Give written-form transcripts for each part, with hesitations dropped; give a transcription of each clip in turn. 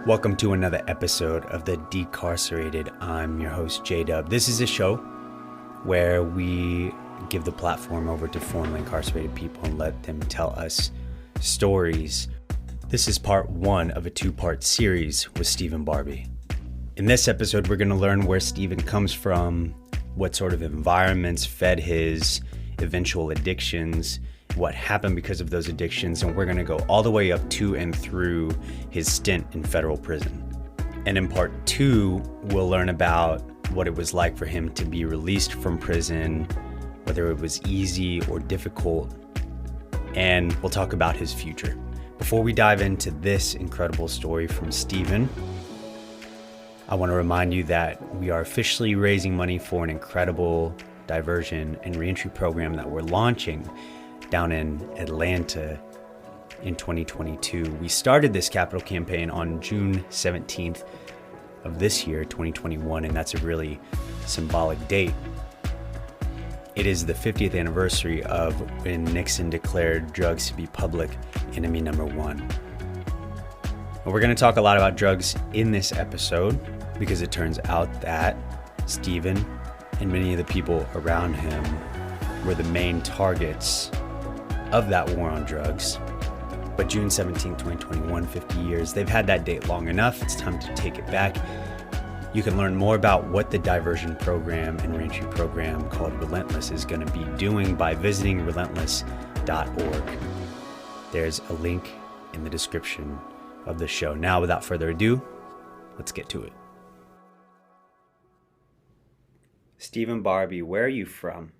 Welcome to another episode of the Decarcerated. I'm your host, J-Dub. This is a show where we give the platform over to formerly incarcerated people and let them tell us stories. This is part one of a two-part series with Stephen Barbie. In this episode, we're going to learn where Stephen comes from, what sort of environments fed his eventual addictions, what happened because of those addictions, and we're going to go all the way up to and through his stint in federal prison. And in part two, we'll learn about what it was like for him to be released from prison, whether it was easy or difficult, and we'll talk about his future. Before we dive into this incredible story from Stephen, I want to remind you that we are officially raising money for an incredible diversion and reentry program that we're launching down in Atlanta in 2022. We started this capital campaign on June 17th of this year, 2021, and that's a really symbolic date. It is the 50th anniversary of when Nixon declared drugs to be public enemy number one. And we're going to talk a lot about drugs in this episode because it turns out that Stephen and many of the people around him were the main targets of that war on drugs. But June 17, 2021, 50 years, they've had that date long enough. It's time to take it back. You can learn more about what the diversion program and reentry program called Relentless is going to be doing by visiting relentless.org. There's a link in the description of the show. Now, without further ado, let's get to it. Stephen Barbie, where are you from?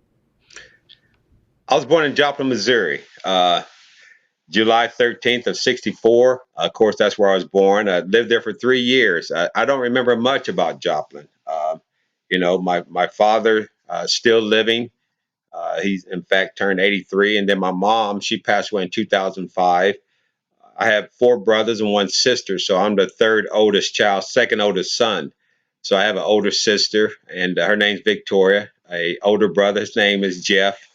I was born in Joplin, Missouri, July 13th of 64. Of course, that's where I was born. I lived there for 3 years. I don't remember much about Joplin. My father still living. He's in fact turned 83. And then my mom, she passed away in 2005. I have 4 brothers and 1 sister. So I'm the third oldest child, second oldest son. So I have an older sister and her name's Victoria. A older brother, his name is Jeff.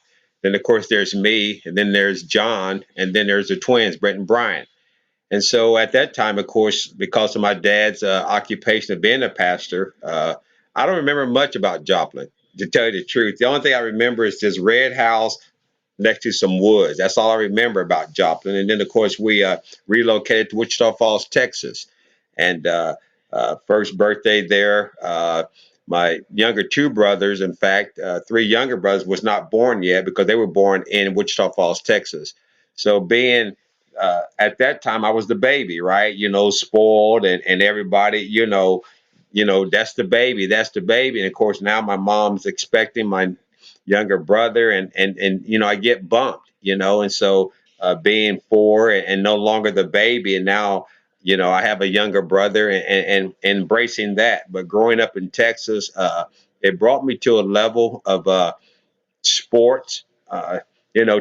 Then, of course, there's me, and then there's John, and then there's the twins, Brett and Brian. And so at that time, of course, because of my dad's occupation of being a pastor, I don't remember much about Joplin, to tell you the truth. The only thing I remember is this red house next to some woods. That's all I remember about Joplin. And then, of course, we relocated to Wichita Falls, Texas. And first birthday there, my younger 2 brothers, in fact, 3 younger brothers was not born yet because they were born in Wichita Falls, Texas. So being at that time, I was the baby, right? Spoiled and everybody, that's the baby, that's the baby. And of course, now my mom's expecting my younger brother and I get bumped, and so being 4 and no longer the baby. And now, I have a younger brother and embracing that. But growing up in Texas, it brought me to a level of sports.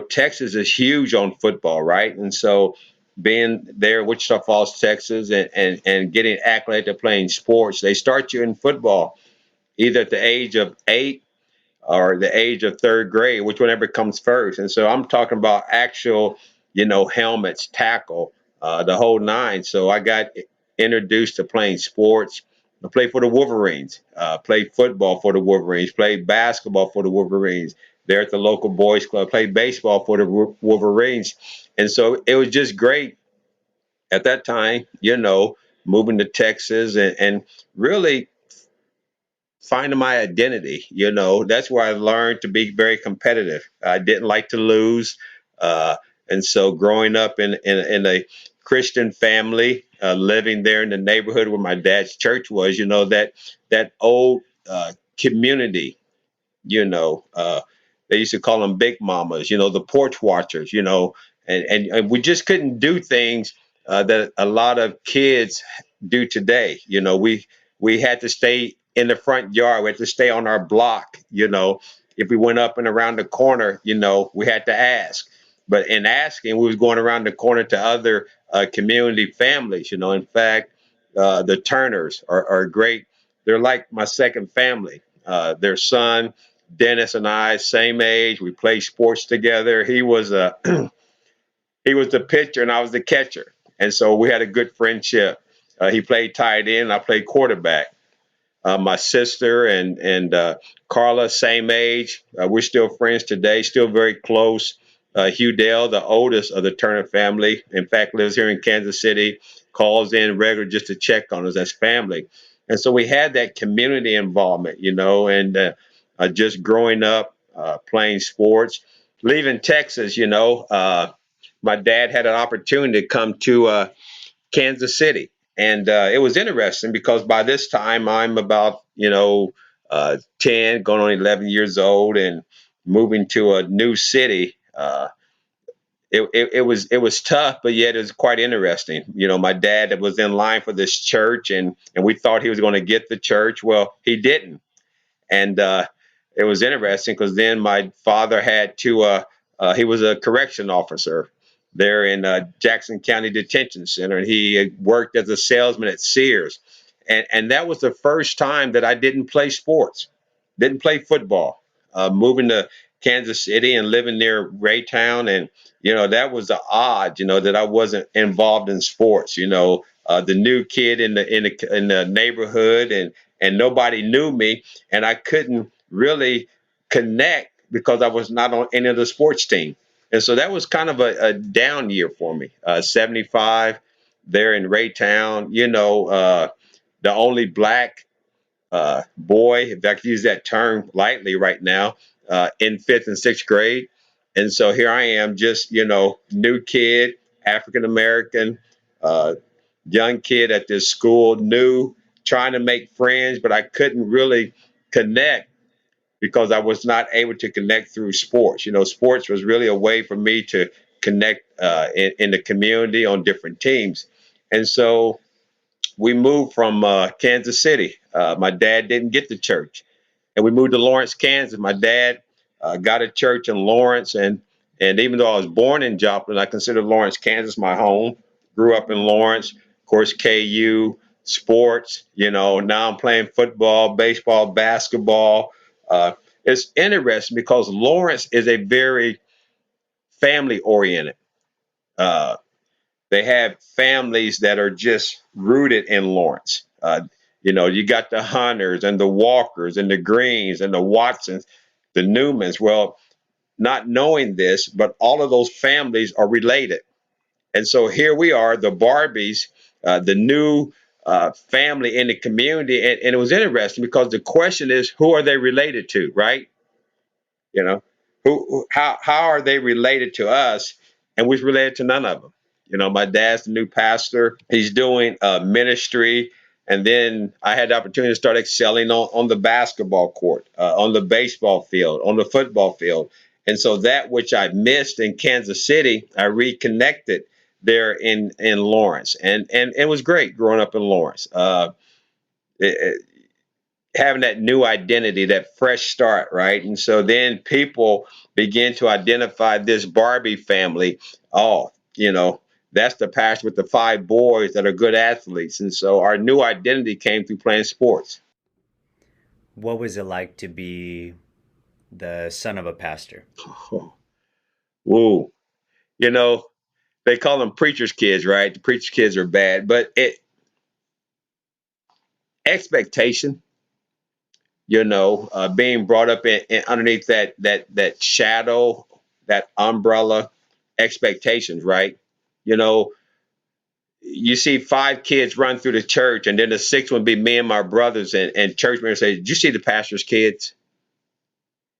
Texas is huge on football, right? And so being there in Wichita Falls, Texas, and getting acclimated to playing sports, they start you in football either at the age of 8 or the age of 3rd grade, which whenever comes first. And so I'm talking about actual, helmets, tackle, the whole 9. So I got introduced to playing sports. I played for the Wolverines, played football for the Wolverines, played basketball for the Wolverines there at the local boys club, played baseball for the Wolverines. And so it was just great at that time, moving to Texas and really finding my identity. That's where I learned to be very competitive. I didn't like to lose. And so growing up in a Christian family, living there in the neighborhood where my dad's church was, that old community, they used to call them big mamas, the porch watchers, and we just couldn't do things that a lot of kids do today. We had to stay in the front yard. We had to stay on our block. If we went up and around the corner, we had to ask. But in asking, we was going around the corner to other community families. In fact, the Turners are great. They're like my second family. Their son, Dennis, and I, same age. We played sports together. He was he was the pitcher and I was the catcher. And so we had a good friendship. He played tight end. I played quarterback. My sister and Carla, same age. We're still friends today, still very close. Hugh Dale, the oldest of the Turner family, in fact, lives here in Kansas City, calls in regular just to check on us as family. And so we had that community involvement, and just growing up playing sports. Leaving Texas, my dad had an opportunity to come to Kansas City. And it was interesting because by this time I'm about, 10, going on 11 years old and moving to a new city. It was tough, but yet it was quite interesting. My dad was in line for this church, and we thought he was going to get the church. Well, he didn't. And it was interesting because then my father had to, he was a correction officer there in Jackson County Detention Center, and he worked as a salesman at Sears. And that was the first time that I didn't play sports, didn't play football. Moving to Kansas City and living near Raytown, and that was the odd, that I wasn't involved in sports. The new kid in the neighborhood, and nobody knew me, and I couldn't really connect because I was not on any of the sports team. And so that was kind of a down year for me. 75 there in Raytown, the only black boy, if I could use that term lightly right now, in fifth and sixth grade. And so here I am, just, new kid, African American, uh, young kid at this school, new, trying to make friends, but I couldn't really connect because I was not able to connect through sports. Sports was really a way for me to connect in the community on different teams. And so we moved from Kansas City. My dad didn't get the church, and we moved to Lawrence, Kansas. My dad got a church in Lawrence, and even though I was born in Joplin, I consider Lawrence, Kansas, my home. Grew up in Lawrence, of course, KU sports. Now I'm playing football, baseball, basketball. Uh, it's interesting because Lawrence is a very family oriented. Uh, they have families that are just rooted in Lawrence. You got the Hunters and the Walkers and the Greens and the Watsons, the Newmans. Well, not knowing this, but all of those families are related. And so here we are, the Barbies, the new family in the community. And it was interesting because the question is, who are they related to, right? You know, how are they related to us? And we're related to none of them. My dad's the new pastor. He's doing ministry. And then I had the opportunity to start excelling on the basketball court, on the baseball field, on the football field. And so that which I missed in Kansas City, I reconnected there in Lawrence. And it was great growing up in Lawrence. It, having that new identity, that fresh start, right? And so then people begin to identify this Barbie family. Oh, that's the pastor with the five boys that are good athletes. And so our new identity came through playing sports. What was it like to be the son of a pastor? Oh, woo. You know, they call them preacher's kids, right? The preacher's kids are bad, but expectation, being brought up in underneath that shadow, that umbrella, expectations, right? You know, you see five kids run through the church, and then the sixth one be me and my brothers, and church members say, "Did you see the pastor's kids?"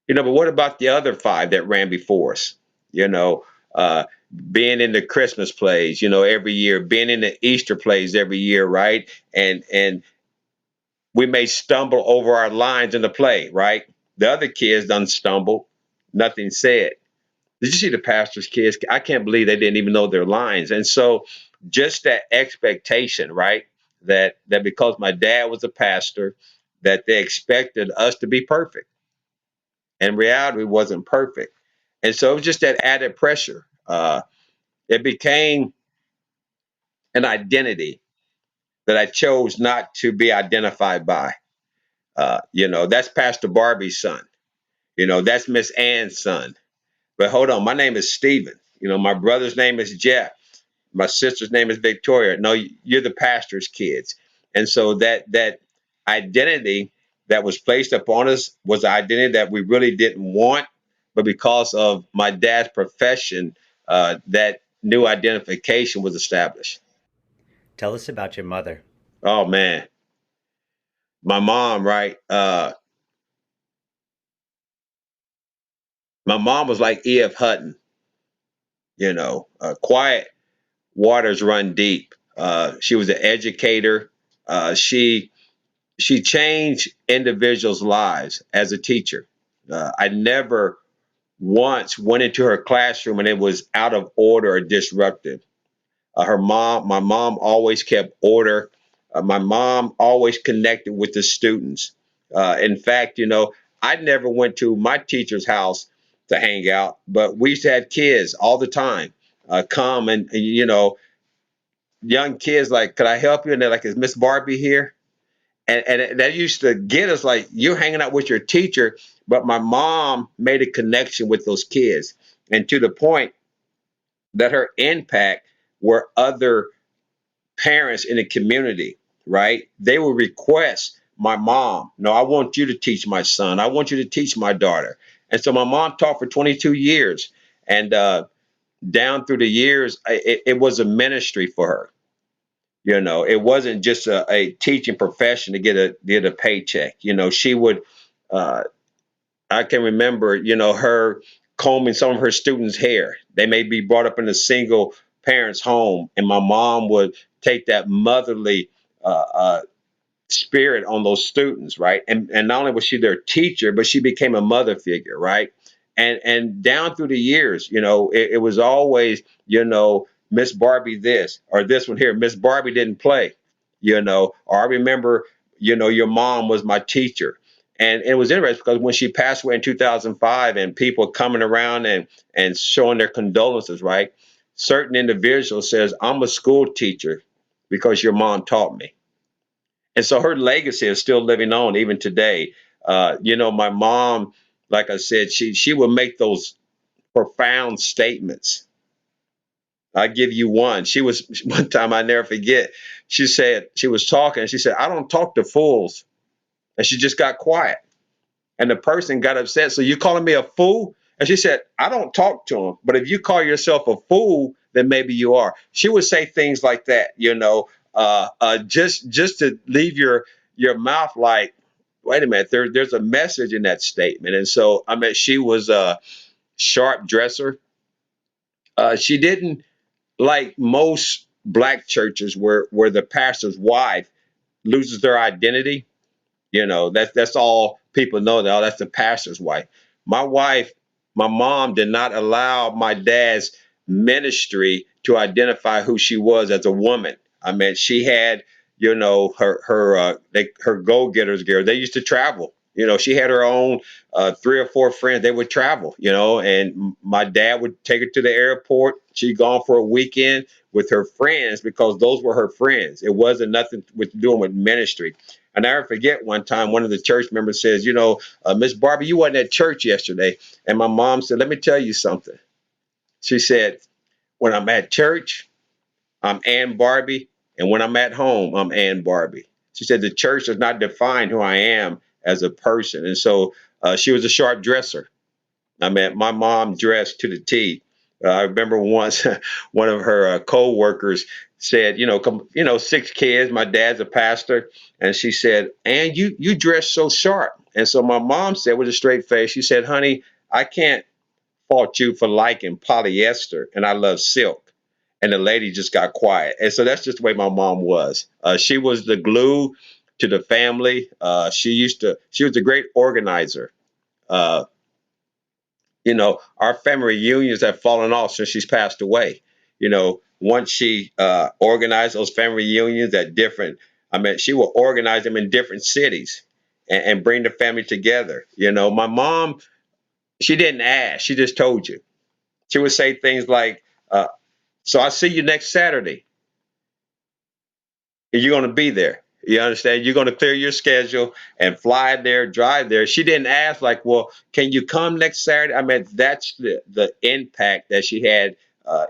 But what about the other five that ran before us? You know, uh, being in the Christmas plays, every year, being in the Easter plays every year, right? And we may stumble over our lines in the play, right? The other kids done stumbled, nothing said. Did you see the pastor's kids? I can't believe they didn't even know their lines. And so just that expectation, right? That because my dad was a pastor, that they expected us to be perfect. And reality wasn't perfect. And so it was just that added pressure. It became an identity that I chose not to be identified by. That's Pastor Barbie's son. That's Miss Ann's son. But hold on, my name is Stephen. My brother's name is Jeff. My sister's name is Victoria. No, you're the pastor's kids. And so that identity that was placed upon us was an identity that we really didn't want, but because of my dad's profession, that new identification was established. Tell us about your mother. Oh man, my mom, right? My mom was like E.F. Hutton, quiet waters run deep. She was an educator. She changed individuals' lives as a teacher. I never once went into her classroom and it was out of order or disruptive. My mom always kept order. My mom always connected with the students. In fact, I never went to my teacher's house to hang out, but we used to have kids all the time come and young kids like, could I help you? And they're like, is Miss Barbie here? And that used to get us like, you're hanging out with your teacher, but my mom made a connection with those kids, and to the point that her impact were other parents in the community, right? They would request my mom, no, I want you to teach my son. I want you to teach my daughter. And so my mom taught for 22 years. And down through the years, it was a ministry for her. It wasn't just a teaching profession to get a paycheck. She would, uh, I can remember, her combing some of her students' hair. They may be brought up in a single parent's home, and my mom would take that motherly spirit on those students, right? And not only was she their teacher, but she became a mother figure, right? And down through the years, it was always, Miss Barbie this or this one here. Miss Barbie didn't play, or I remember, your mom was my teacher. And it was interesting because when she passed away in 2005 and people coming around and showing their condolences, right? Certain individuals says, I'm a school teacher because your mom taught me. And so her legacy is still living on even today. My mom, like I said, she would make those profound statements. I give you one. She was one time I never forget. She said she was talking. And she said, "I don't talk to fools," and she just got quiet. And the person got upset. So you calling me a fool? And she said, I don't talk to him. But if you call yourself a fool, then maybe you are. She would say things like that, just to leave your mouth like, wait a minute, there's a message in that statement. And so, I mean, she was a sharp dresser. She didn't like most black churches where the pastor's wife loses their identity. That's all people know. That that's the pastor's wife. My wife, my mom did not allow my dad's ministry to identify who she was as a woman. I mean, she had, her go getters gear. They used to travel. She had her own 3 or 4 friends. They would travel. And my dad would take her to the airport. She'd gone for a weekend with her friends because those were her friends. It wasn't nothing with doing with ministry. I never forget one time one of the church members says, Miss Barbie, you wasn't at church yesterday. And my mom said, let me tell you something. She said, when I'm at church, I'm Ann Barbie. And when I'm at home, I'm Ann Barbie. She said, the church does not define who I am as a person. And so she was a sharp dresser. I mean, my mom dressed to the T. I remember once one of her co-workers said, 6 kids. My dad's a pastor, and she said, "And you dress so sharp." And so my mom said with a straight face, she said, "Honey, I can't fault you for liking polyester, and I love silk." And the lady just got quiet. And so that's just the way my mom was. She was the glue to the family. She was a great organizer. Uh, our family reunions have fallen off since she's passed away. Once she organized those family reunions at different, I mean, she will organize them in different cities and bring the family together. My mom, she didn't ask, she just told you. She would say things like, so I see you next Saturday. You're going to be there. You understand? You're going to clear your schedule and fly there, drive there. She didn't ask like, well, can you come next Saturday? I mean, that's the impact that she had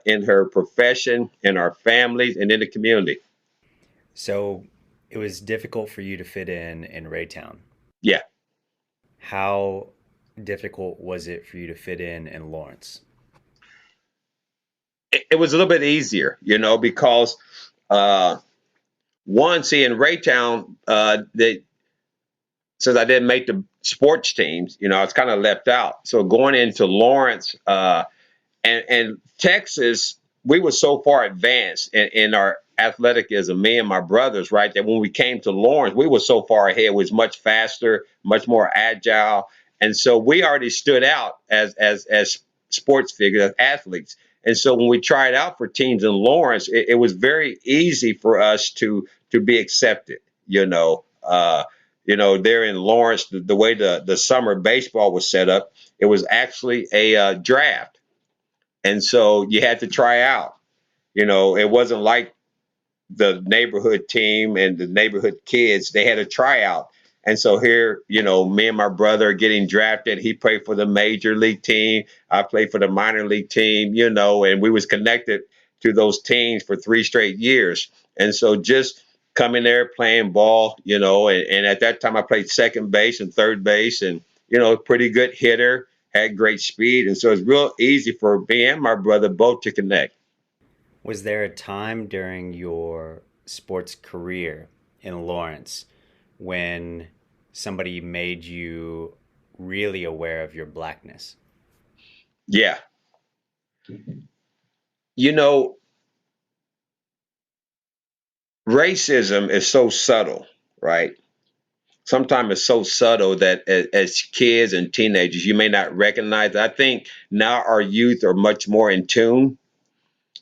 in her profession, in our families, and in the community. So it was difficult for you to fit in Raytown. Yeah, How difficult was it for you to fit in Lawrence? it was a little bit easier, because uh, one, see, in Raytown, since I didn't make the sports teams, I was kind of left out. So going into Lawrence, and Texas, we were so far advanced in our athleticism, me and my brothers, right? That when we came to Lawrence, we were so far ahead. It was much faster, much more agile, and so we already stood out as sports figures, as athletes. And so when we tried out for teams in Lawrence, it was very easy for us to be accepted. There in Lawrence, the way the summer baseball was set up, it was actually a draft, and so you had to try out. It wasn't like the neighborhood team and the neighborhood kids. They had a tryout. And so here, me and my brother are getting drafted. He played for the major league team. I played for the minor league team, and we was connected to those teams for 3 straight years. And so just coming there playing ball, and at that time I played second base and third base, and pretty good hitter, had great speed. And so it's real easy for me and my brother both to connect. Was there a time during your sports career in Lawrence when somebody made you really aware of your blackness? Yeah. You know, Racism is so subtle, right? Sometimes it's so subtle that as kids and teenagers, you may not recognize it. I think now our youth are much more in tune.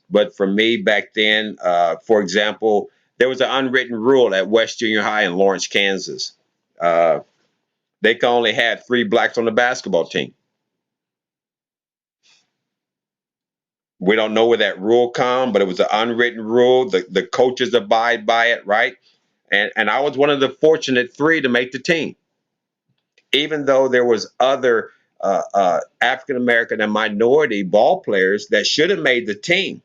But for me back then, for example, there was an unwritten rule at West Junior High in Lawrence, Kansas. Uh, they could only have 3 blacks on the basketball team. We don't know where that rule come, but it was an unwritten rule. The coaches abide by it, right? And I was one of the fortunate 3 to make the team, even though there was other African American and minority ball players that should have made the team,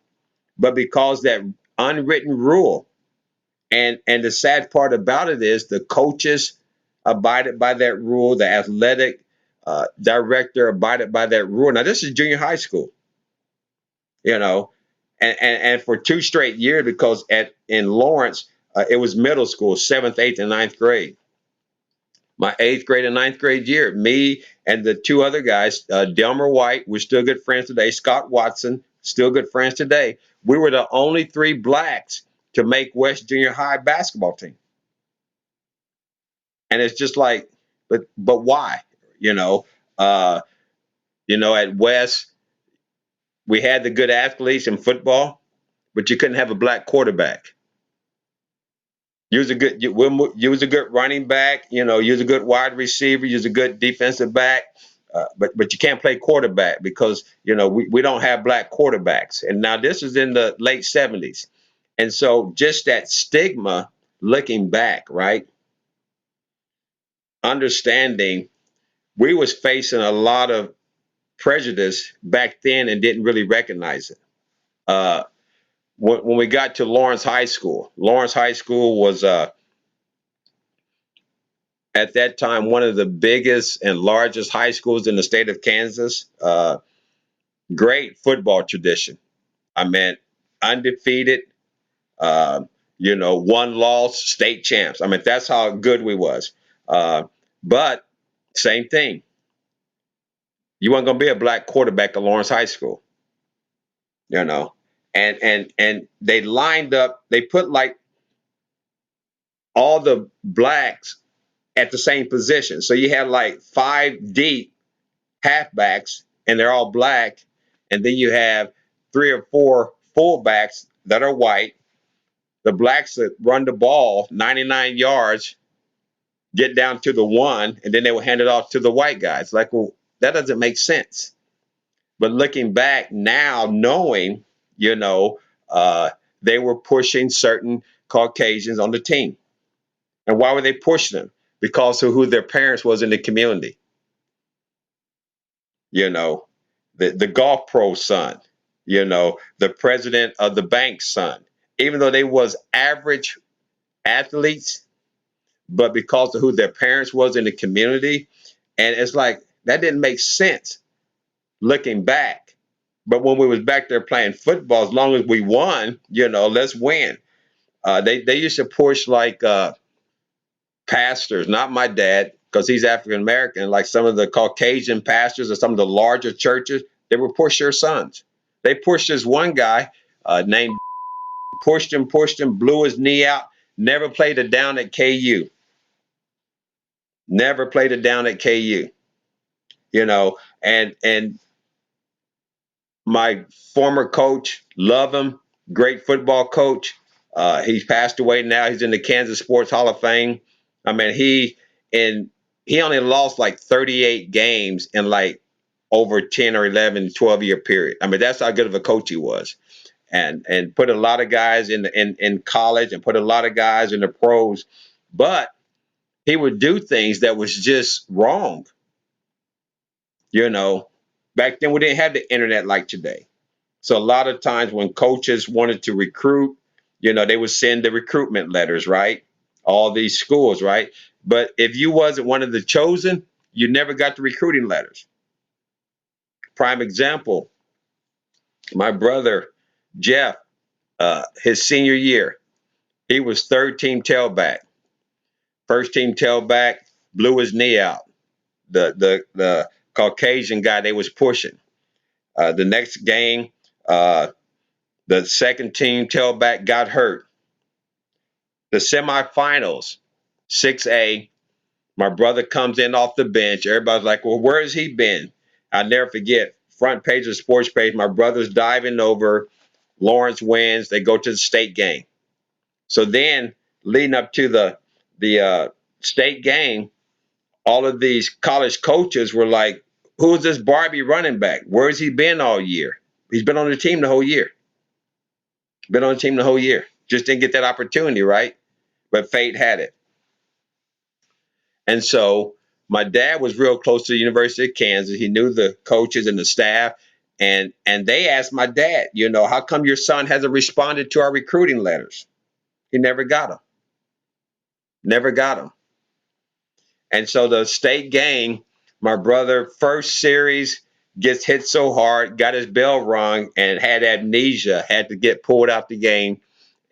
but because that unwritten rule, and the sad part about it is the coaches abided by that rule, the athletic director abided by that rule. Now this is junior high school, you know, and for 2 straight years, because in Lawrence it was middle school, seventh, eighth, and ninth grade. My eighth grade and ninth grade year, me and the 2 other guys, Delmer White, we're still good friends today. Scott Watson, still good friends today. We were the only 3 blacks to make West Junior High basketball team, and it's just like, but why? You know, uh, at West we had the good athletes in football, but you couldn't have a black quarterback. You was a good running back. You was a good wide receiver. You was a good defensive back. But you can't play quarterback because we don't have black quarterbacks. And now this is in the late '70s, and so just that stigma, looking back, right? Understanding we was facing a lot of prejudice back then and didn't really recognize it. Uh, when we got to Lawrence High School was at that time one of the biggest and largest high schools in the state of Kansas. Great football tradition. I mean, undefeated. Uh, one loss, state champs. I mean, that's how good we was. Uh, but same thing. You weren't going to be a black quarterback at Lawrence High School. You know, and they lined up. They put like all the blacks at the same position. So you had like 5 deep halfbacks, and they're all black, and then you have 3 or 4 fullbacks that are white. The blacks that run the ball 99 yards, get down to the 1, and then they will hand it off to the white guys. Like, well, that doesn't make sense. But looking back now, knowing, you know, uh, they were pushing certain Caucasians on the team. And why were they pushing them? Because of who their parents was in the community. You know, the golf pro son. the president of the bank's son, even though they was average athletes, but because of who their parents was in the community. And it's like that didn't make sense looking back. But when we was back there playing football, as long as we won, let's win. They used to push like pastors, not my dad, because he's African American, like some of the Caucasian pastors or some of the larger churches, they would push their sons. They pushed this one guy named, pushed him, blew his knee out, never played it down at KU. Never played it down at KU. And my former coach, love him, great football coach. He's passed away now. He's in the Kansas Sports Hall of Fame. I mean, he only lost like 38 games in like over 10 or 11, 12-year period. I mean, that's how good of a coach he was. And put a lot of guys in college and put a lot of guys in the pros. But he would do things that was just wrong. Back then we didn't have the internet like today. So a lot of times when coaches wanted to recruit, they would send the recruitment letters, right? All these schools, right? But if you wasn't one of the chosen, you never got the recruiting letters. Prime example, my brother, Jeff, his senior year, he was third team tailback. First team tailback, blew his knee out. The Caucasian guy they was pushing. The next game, the second team tailback got hurt. The semifinals, 6A, my brother comes in off the bench. Everybody's like, well, where has he been? I'll never forget, front page of the sports page, my brother's diving over. Lawrence wins. They go to the state game. So then, leading up to the state game, all of these college coaches were like, who's this Barbie running back? Where's he been all year? He's been on the team the whole year. Been on the team the whole year. Just didn't get that opportunity, right? But fate had it. And so my dad was real close to the University of Kansas. He knew the coaches and the staff. And they asked my dad, how come your son hasn't responded to our recruiting letters? He never got them. Never got them. And so the state game, my brother, first series, gets hit so hard, got his bell rung, and had amnesia, had to get pulled out the game.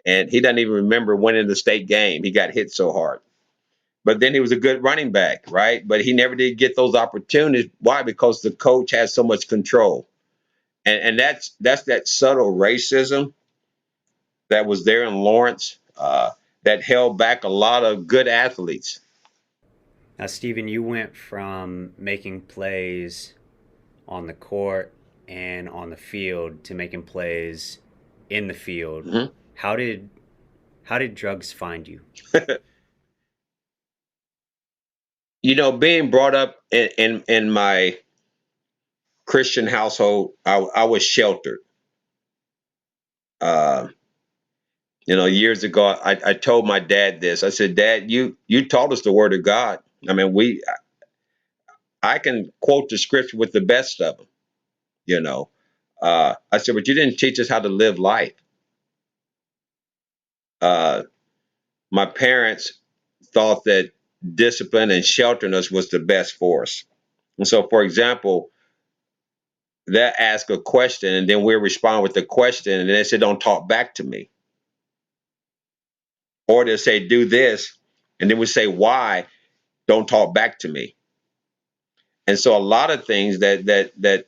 And he doesn't even remember winning the state game. He got hit so hard. But then he was a good running back, right? But he never did get those opportunities. Why? Because the coach has so much control. And that's that subtle racism that was there in Lawrence that held back a lot of good athletes. Now, Stephen, you went from making plays on the court and on the field to making plays in the field. Mm-hmm. How did drugs find you? Being brought up in my Christian household, I was sheltered. Uh, years ago, I told my dad this. I said, Dad, you taught us the word of God. I mean, I can quote the scripture with the best of them. I said, but you didn't teach us how to live life. My parents thought that discipline and sheltering us was the best for us. And so, for example, they'll ask a question and then we'll respond with the question and then they say, don't talk back to me. Or they'll say, do this. And then we say, why? Don't talk back to me. And so a lot of things that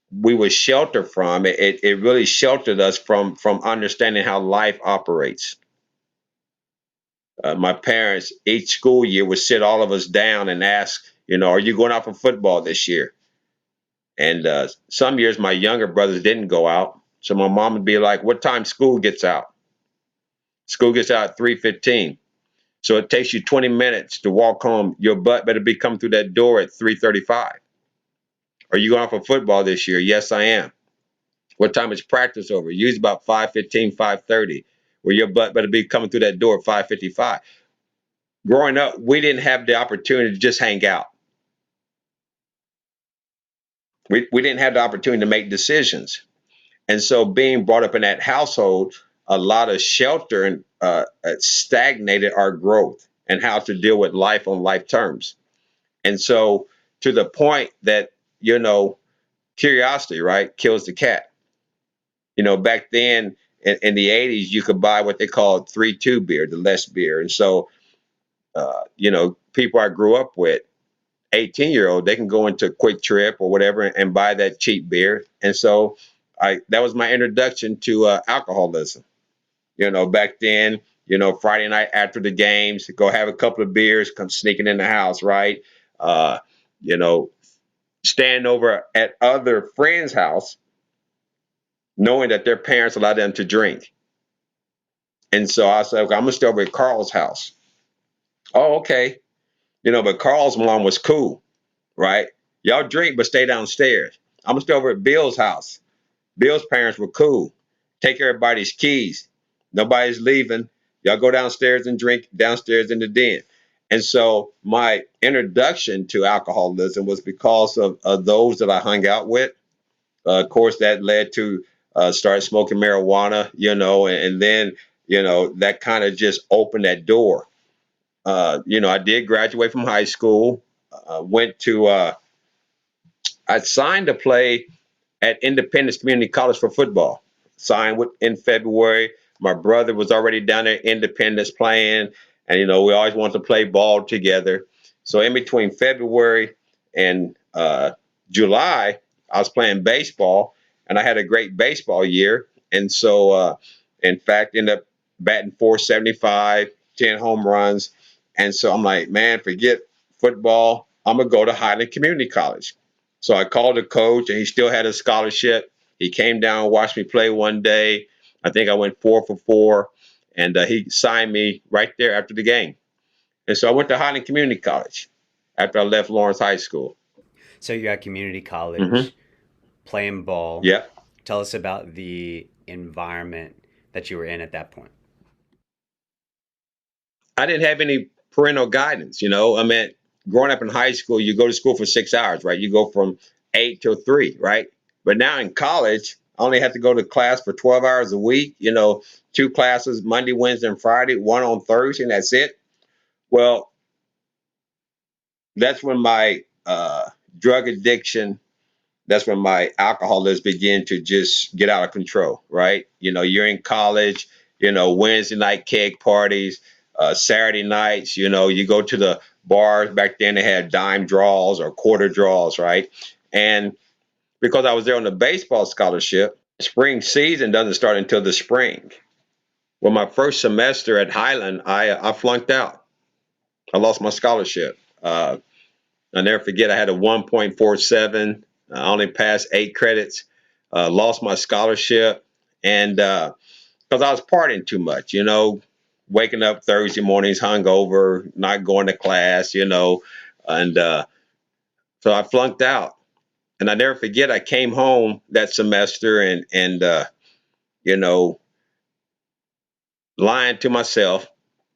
we were sheltered from, it really sheltered us from understanding how life operates. My parents, each school year, would sit all of us down and ask, are you going out for football this year? And some years my younger brothers didn't go out. So my mom would be like, what time school gets out? School gets out at 3:15. So it takes you 20 minutes to walk home. Your butt better be coming through that door at 3:35. Are you going for football this year? Yes, I am. What time is practice over? Usually about 5:15, 5:30. Well, your butt better be coming through that door at 5:55. Growing up, we didn't have the opportunity to just hang out. We didn't have the opportunity to make decisions. And so being brought up in that household, a lot of shelter and stagnated our growth and how to deal with life on life terms. And so to the point that, you know, curiosity, right, kills the cat. You know, back then in the 80s, you could buy what they called 3-2 beer, the less beer. And so, you know, people I grew up with, 18-year-old, they can go into Quick Trip or whatever and buy that cheap beer. And so that was my introduction to alcoholism. You know, back then, you know, Friday night after the games, go have a couple of beers, come sneaking in the house, right? Uh, you know, stand over at other friends' house, knowing that their parents allowed them to drink. And so I said, okay, I'm gonna stay over at Carl's house. Oh, okay. You know, but Carl's mom was cool, right? Y'all drink, but stay downstairs. I'm gonna stay over at Bill's house. Bill's parents were cool. Take everybody's keys. Nobody's leaving. Y'all go downstairs and drink downstairs in the den. And so my introduction to alcoholism was because of those that I hung out with. Of course, that led to start smoking marijuana, you know, and then, you know, that kind of just opened that door. You know, I did graduate from high school, went to, I signed to play at Independence Community College for football. Signed with in February. My brother was already down there at Independence playing, and you know we always wanted to play ball together. So in between February and July, I was playing baseball, and I had a great baseball year. And so, in fact, ended up batting 475, 10 home runs. And so I'm like, man, forget football. I'm gonna go to Highland Community College. So I called the coach, and he still had a scholarship. He came down, watched me play one day. I think I went 4 for 4, and he signed me right there after the game. And so I went to Highland Community College after I left Lawrence High School. So you're at community Hmm. college playing ball. Yeah, Tell us about the environment that you were in at that point. I didn't have any parental guidance. You know, I mean, growing up in high school, you go to school for 6 hours, right? You go from 8 till 3, right? But now in college, I only have to go to class for 12 hours a week. You know, 2 classes Monday, Wednesday, and Friday, one on Thursday, and that's it. Well, that's when my drug addiction, that's when my alcoholism began to just get out of control, right? You know, you're in college, you know, Wednesday night keg parties, Saturday nights, you know, you go to the bars. Back then they had dime draws or quarter draws, right? And because I was there on the baseball scholarship, spring season doesn't start until the spring. Well, my first semester at Highland, I flunked out. I lost my scholarship. I'll never forget, I had a 1.47. I only passed 8 credits, lost my scholarship. And because I was partying too much, you know, waking up Thursday mornings hungover, not going to class, you know, and so I flunked out. And I never forget, I came home that semester and you know, lying to myself.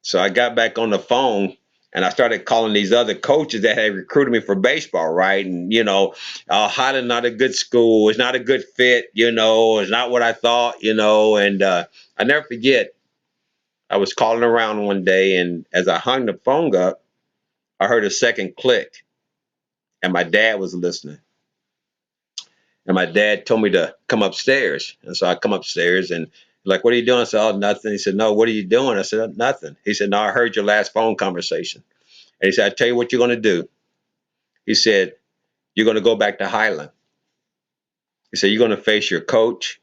So I got back on the phone and I started calling these other coaches that had recruited me for baseball, right? And, you know, Highland not a good school. It's not a good fit, you know, it's not what I thought, you know. And I never forget, I was calling around one day, and as I hung the phone up, I heard a second click, and my dad was listening. And my dad told me to come upstairs. And so I come upstairs and like, what are you doing? I said, oh, nothing. He said, no, what are you doing? I said, "Oh, nothing." He said, no, I heard your last phone conversation. And he said, I tell you what you're going to do. He said, you're going to go back to Highland. He said, you're going to face your coach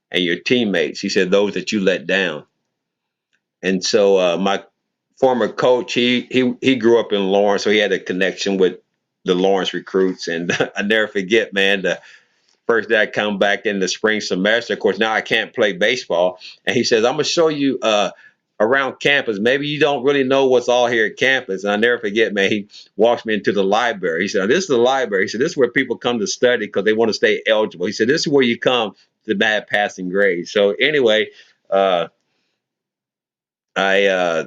and your teammates. He said, those that you let down. And so my former coach, he grew up in Lawrence, so he had a connection with the Lawrence recruits. And I never forget, man, the first day I come back in the spring semester. Of course, now I can't play baseball. And he says, I'm going to show you around campus. Maybe you don't really know what's all here at campus. And I never forget, man, he walks me into the library. He said, this is the library. He said, this is where people come to study because they want to stay eligible. He said, this is where you come to have passing grades. So anyway, uh, I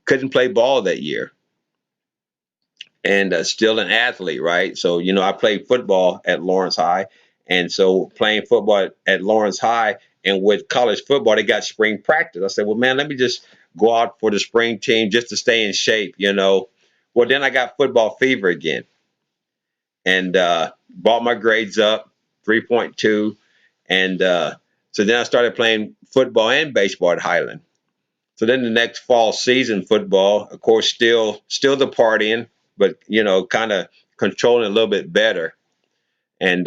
couldn't play ball that year and still an athlete, right? So, you know, I played football at Lawrence High. And so playing football at Lawrence High, and with college football, they got spring practice. I said, well, man, let me just go out for the spring team just to stay in shape, you know. Well, then I got football fever again, and brought my grades up, 3.2. And so then I started playing football and baseball at Highland. So then the next fall season football, of course, still the partying, but you know, kind of controlling a little bit better. And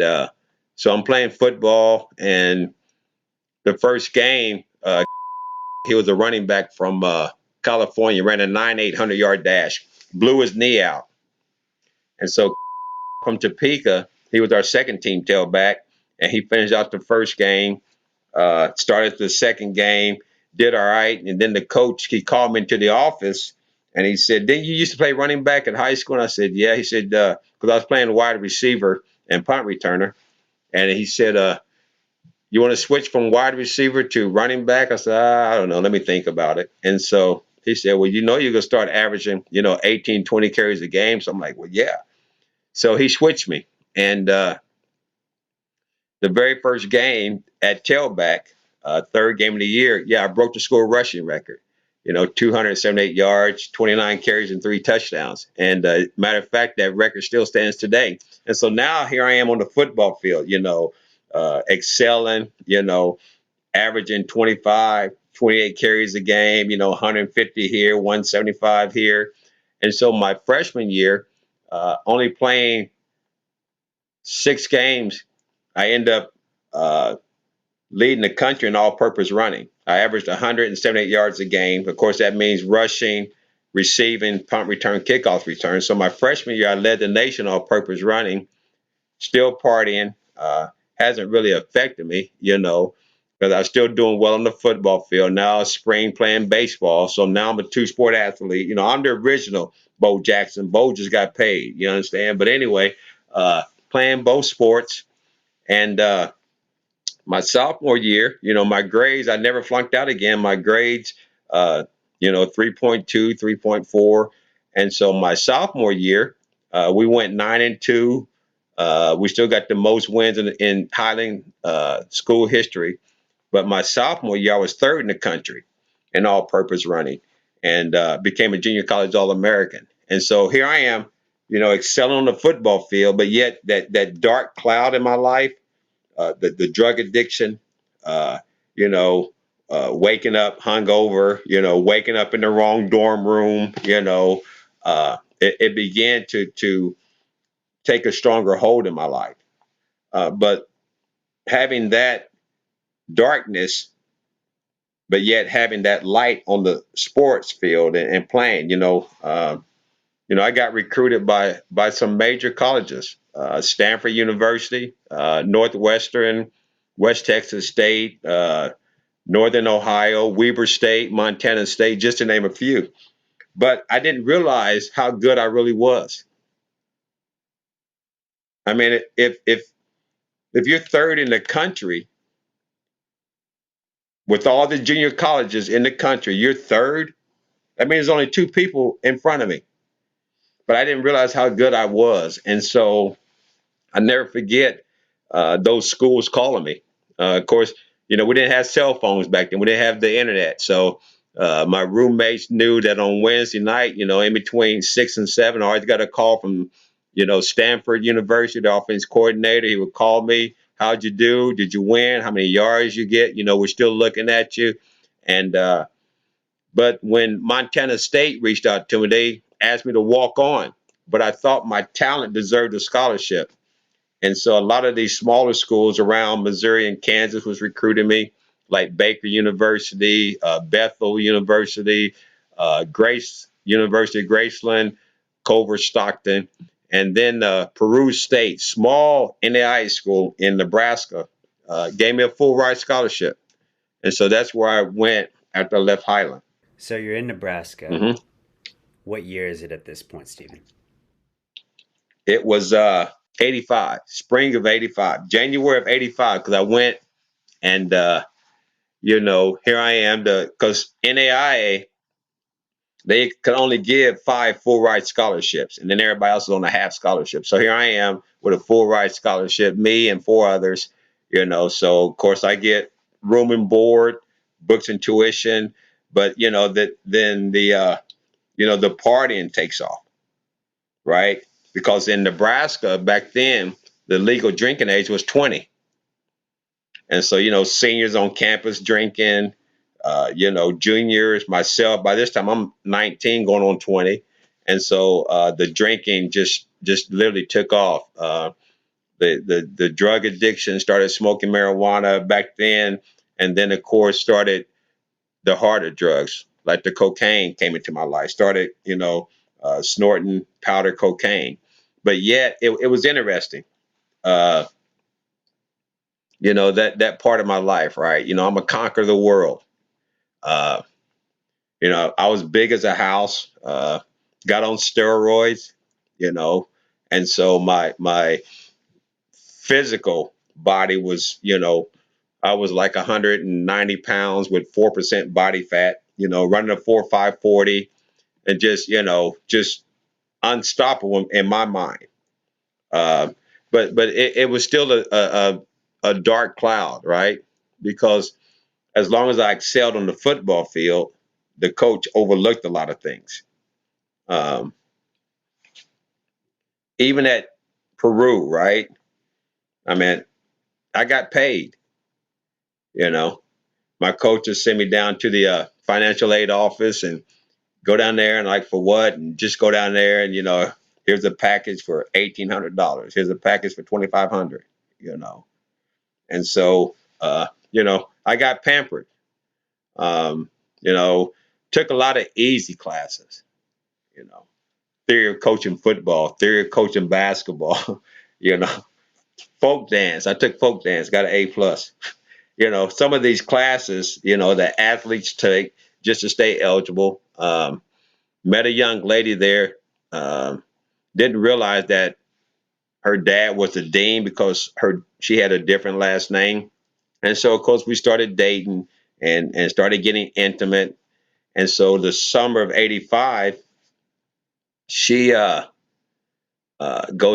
so I'm playing football, and the first game, he was a running back from California, ran a 9,800-yard dash, blew his knee out, and so from Topeka, he was our second team tailback, and he finished out the first game. Started the second game, did all right, and then the coach, he called me into the office, and he said, "Didn't you used to play running back in high school?" And I said, "Yeah." He said, "Because I was playing wide receiver and punt returner," and he said, "You want to switch from wide receiver to running back?" I said, "I don't know. Let me think about it." And so he said, "Well, you know, you're gonna start averaging, 18, 20 carries a game." So I'm like, "Well, yeah." So he switched me, and the very first game at tailback, third game of the year, yeah, I broke the school rushing record. 278 yards, 29 carries, and 3 touchdowns. And matter of fact, that record still stands today. And so now here I am on the football field, excelling, averaging 25, 28 carries a game, 150 here, 175 here. And so my freshman year, only playing 6 games, I end up leading the country in all-purpose running. I averaged 178 yards a game. Of course, that means rushing, receiving, punt return, kickoff return. So my freshman year, I led the nation all-purpose running, still partying. Hasn't really affected me, because I'm still doing well on the football field. Now spring playing baseball. So now I'm a two-sport athlete. I'm the original Bo Jackson. Bo just got paid. You understand? But anyway, playing both sports. And my sophomore year, my grades, I never flunked out again. My grades, 3.2, 3.4. And so my sophomore year, we went 9-2. We still got the most wins in Highland school history. But my sophomore year, I was third in the country in all purpose running, and became a junior college All American. And so here I am, excelling on the football field, but yet that dark cloud in my life, the drug addiction, uh, you know, waking up hungover, waking up in the wrong dorm room, it began to take a stronger hold in my life. But having that darkness, but yet having that light on the sports field and playing, I got recruited by some major colleges, Stanford University, Northwestern, West Texas State, Northern Ohio, Weber State, Montana State, just to name a few. But I didn't realize how good I really was. I mean, if you're third in the country with all the junior colleges in the country, you're third. That means there's only 2 people in front of me. But I didn't realize how good I was, and so I never forget those schools calling me. Of course, we didn't have cell phones back then. We didn't have the internet. So my roommates knew that on Wednesday night, in between 6 and 7, I always got a call from, Stanford University, the offense coordinator. He would call me. How'd you do? Did you win? How many yards you get? We're still looking at you. And but when Montana State reached out to me, they asked me to walk on. But I thought my talent deserved a scholarship. And so a lot of these smaller schools around Missouri and Kansas was recruiting me, like Baker University, Bethel University, Grace University, Graceland, Culver Stockton, and then Peru State, small NAIA school in Nebraska, gave me a full ride scholarship. And so that's where I went after I left Highland. So you're in Nebraska. Hmm. What year is it at this point, Stephen? It was 85, spring of 85, January of 85, because I went and here I am, because NAIA, they could only give 5 full ride scholarships, and then everybody else is on a half scholarship. So here I am with a full ride scholarship, me and 4 others, So of course I get room and board, books and tuition, but that then the partying takes off, right? Because in Nebraska back then, the legal drinking age was 20. And so, seniors on campus drinking, juniors, myself, by this time I'm 19 going on 20. And so the drinking just literally took off. The drug addiction, started smoking marijuana back then. And then, of course, started the harder drugs, like the cocaine came into my life, started, snorting powder cocaine. But yet it was interesting. Uh, that part of my life, right? I'm a conquer the world. Uh, I was big as a house, got on steroids, you know, and so my physical body was, I was like 190 pounds with 4% body fat, running a 4.5 40, and just unstoppable in my mind. Uh, but it was still a dark cloud, right? Because as long as I excelled on the football field, the coach overlooked a lot of things. Um, Even at Peru, right? I mean, I got paid. You know, my coaches sent me down to the financial aid office and go down there and like for what? And just go down there and here's a package for $1,800. Here's a package for 2,500. You know, and so I got pampered. Um, you know, took a lot of easy classes. You know, theory of coaching football, theory of coaching basketball. you know, folk dance. I took folk dance, got an A+. Some of these classes, that athletes take just to stay eligible. Met a young lady there. Um, didn't realize that her dad was the dean because she had a different last name, and so of course we started dating and started getting intimate. And so the summer of '85, she goes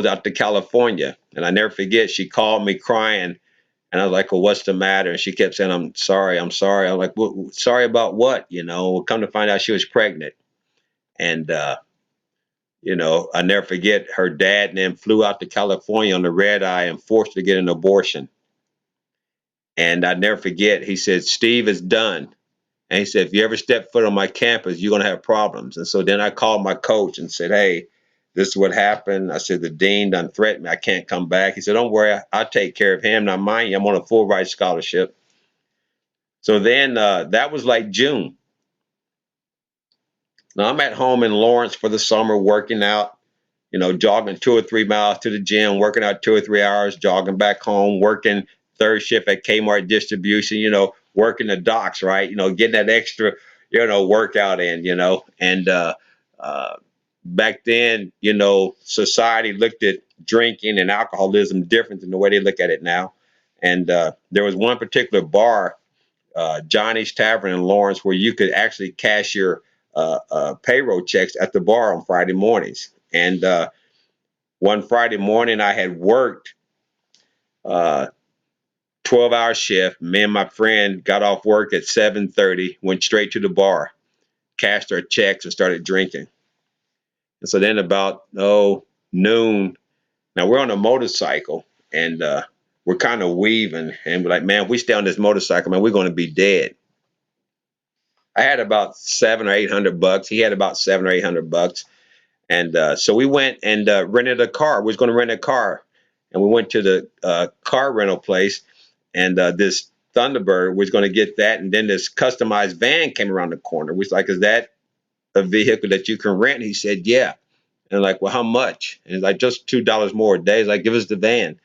out to California, and I never forget. She called me crying. And I was like, well, what's the matter? And she kept saying, I'm sorry, I'm sorry. I'm like, well, sorry about what? Come to find out she was pregnant. And, I never forget her dad and then flew out to California on the red eye and forced her to get an abortion. And I never forget, he said, Steve is done. And he said, if you ever step foot on my campus, you're going to have problems. And so then I called my coach and said, hey, this is what happened. I said, the dean done threatened me. I can't come back. He said, don't worry. I'll take care of him. Now, mind you, I'm on a full ride scholarship. So then that was like June. Now I'm at home in Lawrence for the summer working out, jogging 2 or 3 miles to the gym, working out 2 or 3 hours, jogging back home, working third shift at Kmart distribution, working the docks, right? Getting that extra, workout in, and uh, back then, society looked at drinking and alcoholism different than the way they look at it now. And there was one particular bar, Johnny's Tavern in Lawrence, where you could actually cash your payroll checks at the bar on Friday mornings. And one Friday morning, I had worked 12-hour shift. Me and my friend got off work at 7:30, went straight to the bar, cashed our checks, and started drinking. And so then about noon, now we're on a motorcycle and we're kind of weaving, and we're like, man, if we stay on this motorcycle, man, we're going to be dead. I had about $700 or $800. He had about $700 or $800. And so we went and rented a car. We was going to rent a car. And we went to the car rental place. And this Thunderbird was going to get that. And then this customized van came around the corner. We was like, is that a vehicle that you can rent? He said, yeah. And like, well, how much? And he's like, just $2 more a day. He's like, give us the van.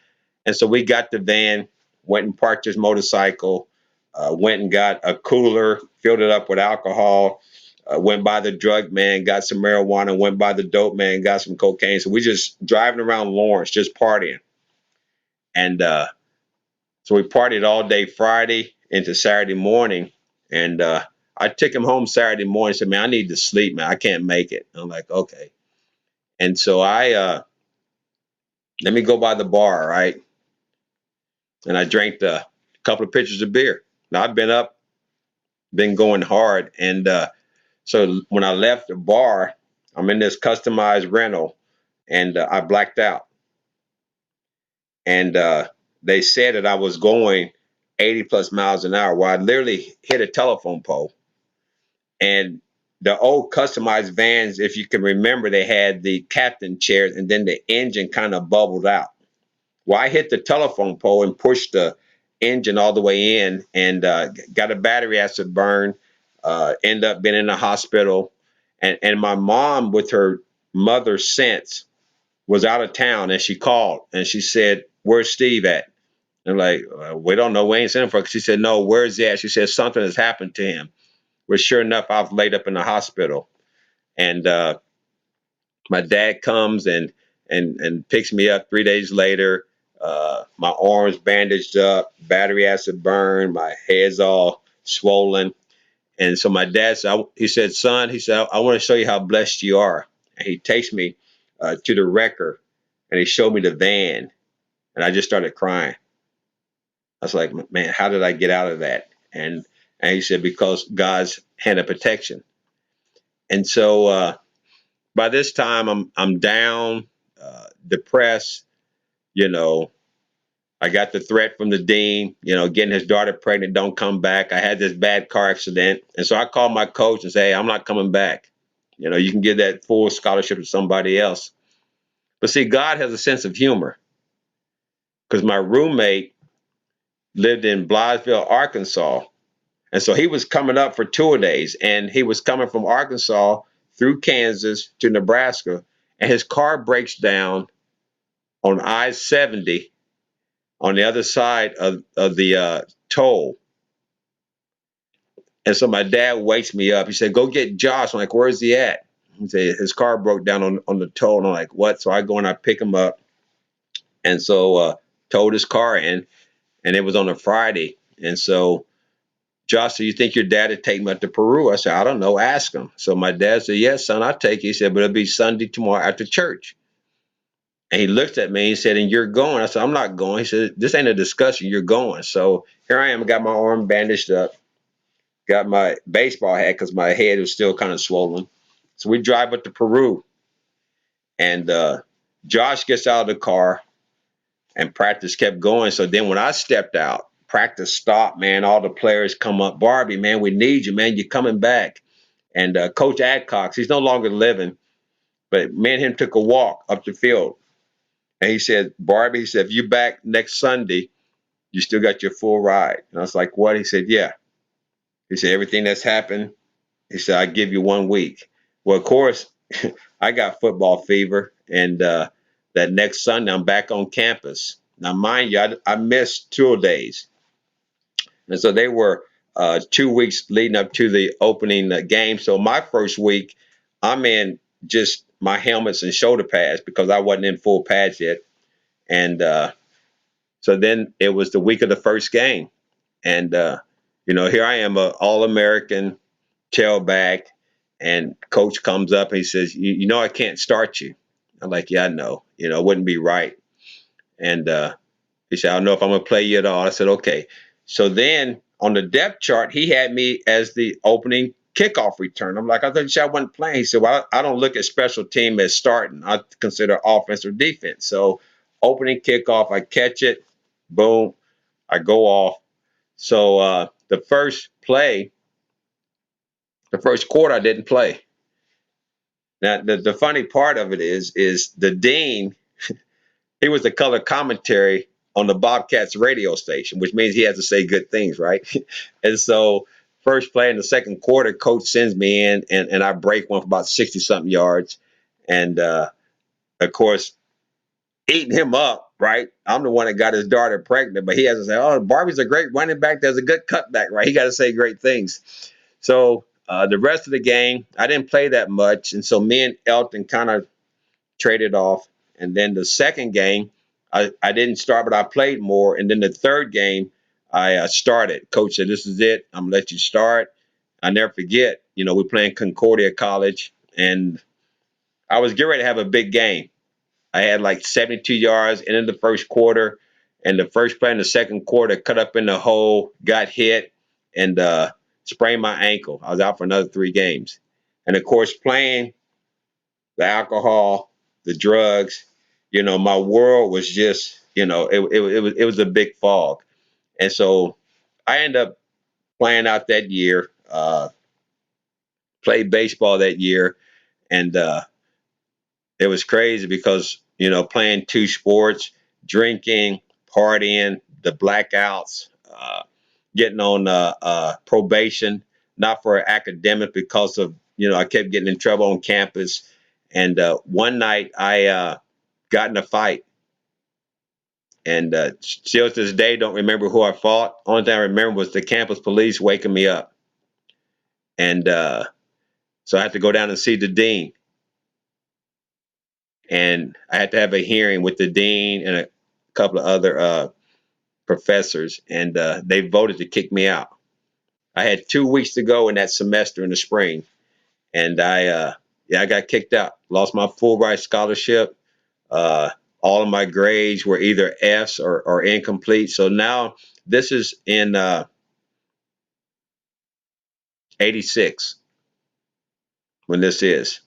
And so we got the van, went and parked his motorcycle, went and got a cooler, filled it up with alcohol, went by the drug man, got some marijuana, went by the dope man, got some cocaine. So we just driving around Lawrence, just partying. And so we partied all day Friday into Saturday morning. And I took him home Saturday morning. Said, man, I need to sleep, man. I can't make it. I'm like, okay. And so let me go by the bar, right? And I drank a couple of pitchers of beer. Now I've been up, been going hard, and so when I left the bar, I'm in this customized rental, and I blacked out. And they said that I was going 80 plus miles an hour. Well, I literally hit a telephone pole. And the old customized vans, if you can remember, they had the captain chairs, and then the engine kind of bubbled out. Well, I hit the telephone pole and pushed the engine all the way in, and got a battery acid burn. End up being in the hospital, and my mom, with her mother sense, was out of town, and she called and she said, "Where's Steve at?" And like, we don't know. We ain't sent him for. She said, "No, where's he at?" She said, "Something has happened to him." Well, sure enough, I was laid up in the hospital, and my dad comes and picks me up 3 days later. My arms bandaged up, battery acid burn, my head's all swollen. And so my dad said, he said, "Son," he said, "I want to show you how blessed you are." And he takes me to the wrecker, and he showed me the van, and I just started crying. I was like, "Man, how did I get out of that?" And he said, "Because God's hand of protection." And so by this time, I'm down, depressed. You know, I got the threat from the dean. Getting his daughter pregnant, don't come back. I had this bad car accident, and so I called my coach and say, "Hey, I'm not coming back. You can give that full scholarship to somebody else." But see, God has a sense of humor, because my roommate lived in Blytheville, Arkansas. And so he was coming up for tour days, and he was coming from Arkansas through Kansas to Nebraska, and his car breaks down on I-70 on the other side of the toll. And so my dad wakes me up. He said, "Go get Josh." I'm like, "Where's he at?" He said, "His car broke down on the toll." And I'm like, "What?" So I go and I pick him up. And so towed his car in, and it was on a Friday. And so, "Josh, do you think your dad would take me up to Peru?" I said, "I don't know. Ask him." So my dad said, "Yes, son, I'll take you." He said, "But it'll be Sunday tomorrow after church." And he looked at me. He said, "And you're going?" I said, "I'm not going." He said, "This ain't a discussion. You're going." So here I am. Got my arm bandaged up. Got my baseball hat because my head was still kind of swollen. So we drive up to Peru. And Josh gets out of the car, and practice kept going. So then when I stepped out, practice stopped, man. All the players come up. "Barbie, man, we need you, man. You're coming back." And Coach Adcox, he's no longer living, but me and him took a walk up the field. And he said, "Barbie," he said, "if you back next Sunday, you still got your full ride." And I was like, "What?" He said, "Yeah." He said, "Everything that's happened," he said, "I give you 1 week." Well, of course, I got football fever. And that next Sunday, I'm back on campus. Now, mind you, I missed 2 days. And so they were 2 weeks leading up to the opening game. So my first week, I'm in just my helmets and shoulder pads because I wasn't in full pads yet. And so then it was the week of the first game. And, here I am, a All-American tailback. And coach comes up and he says, you know, I can't start you. I'm like, "Yeah, I know. It wouldn't be right." And he said, "I don't know if I'm going to play you at all." I said, "Okay." So then on the depth chart, he had me as the opening kickoff return. I'm like, "I thought you said I wasn't playing." He said, "Well, I don't look at special team as starting. I consider offense or defense." So opening kickoff, I catch it, boom, I go off. So the first play, the first quarter, I didn't play. Now, the funny part of it is the dean, he was the color commentary on the Bobcats radio station, which means he has to say good things, right? And so first play in the second quarter, coach sends me in, and I break one for about 60 something yards. And of course, eating him up, right? I'm the one that got his daughter pregnant, but he has to say, "Oh, Barbie's a great running back. There's a good cutback," right? He got to say great things. So the rest of the game, I didn't play that much. And so me and Elton kind of traded off. And then the second game, I didn't start, but I played more. And then the third game, I started. Coach said, "This is it. I'm going to let you start." I never forget, we playing Concordia College, and I was getting ready to have a big game. I had like 72 yards in the first quarter, and the first play in the second quarter, cut up in the hole, got hit, and sprained my ankle. I was out for another 3 games. And of course, playing the alcohol, the drugs, my world was just, it was a big fog. And so I ended up playing out that year, played baseball that year, and it was crazy because playing 2 sports, drinking, partying, the blackouts, getting on probation, not for academic because of I kept getting in trouble on campus. And one night I got in a fight, and still to this day don't remember who I fought. Only thing I remember was the campus police waking me up, and so I had to go down and see the dean, and I had to have a hearing with the dean and a couple of other professors, and they voted to kick me out. I had 2 weeks to go in that semester in the spring, and I got kicked out. Lost my full ride scholarship. Uh, all of my grades were either F's or incomplete. So now this is in '86 when this is,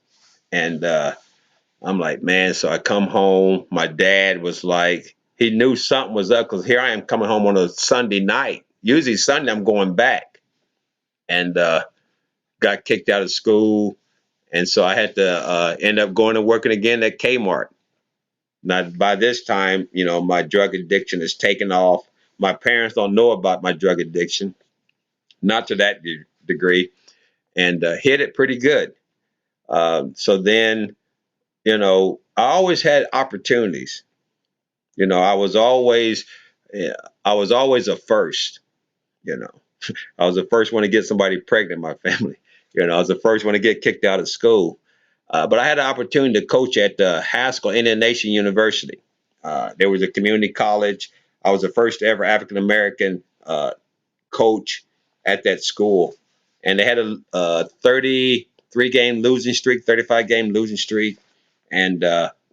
and I'm like, man. So I come home. My dad was like, he knew something was up because here I am coming home on a Sunday night. Usually Sunday I'm going back, and got kicked out of school, and so I had to end up going and working again at Kmart. Now by this time, my drug addiction is taken off. My parents don't know about my drug addiction, not to that degree, and hit it pretty good. So then, I always had opportunities. You know, I was always, yeah, I was always a first. You know, I was the first one to get somebody pregnant in my family. I was the first one to get kicked out of school. But I had the opportunity to coach at Haskell Indian Nation University. There was a community college. I was the first ever African American coach at that school, and they had a 33-game losing streak, 35-game losing streak, and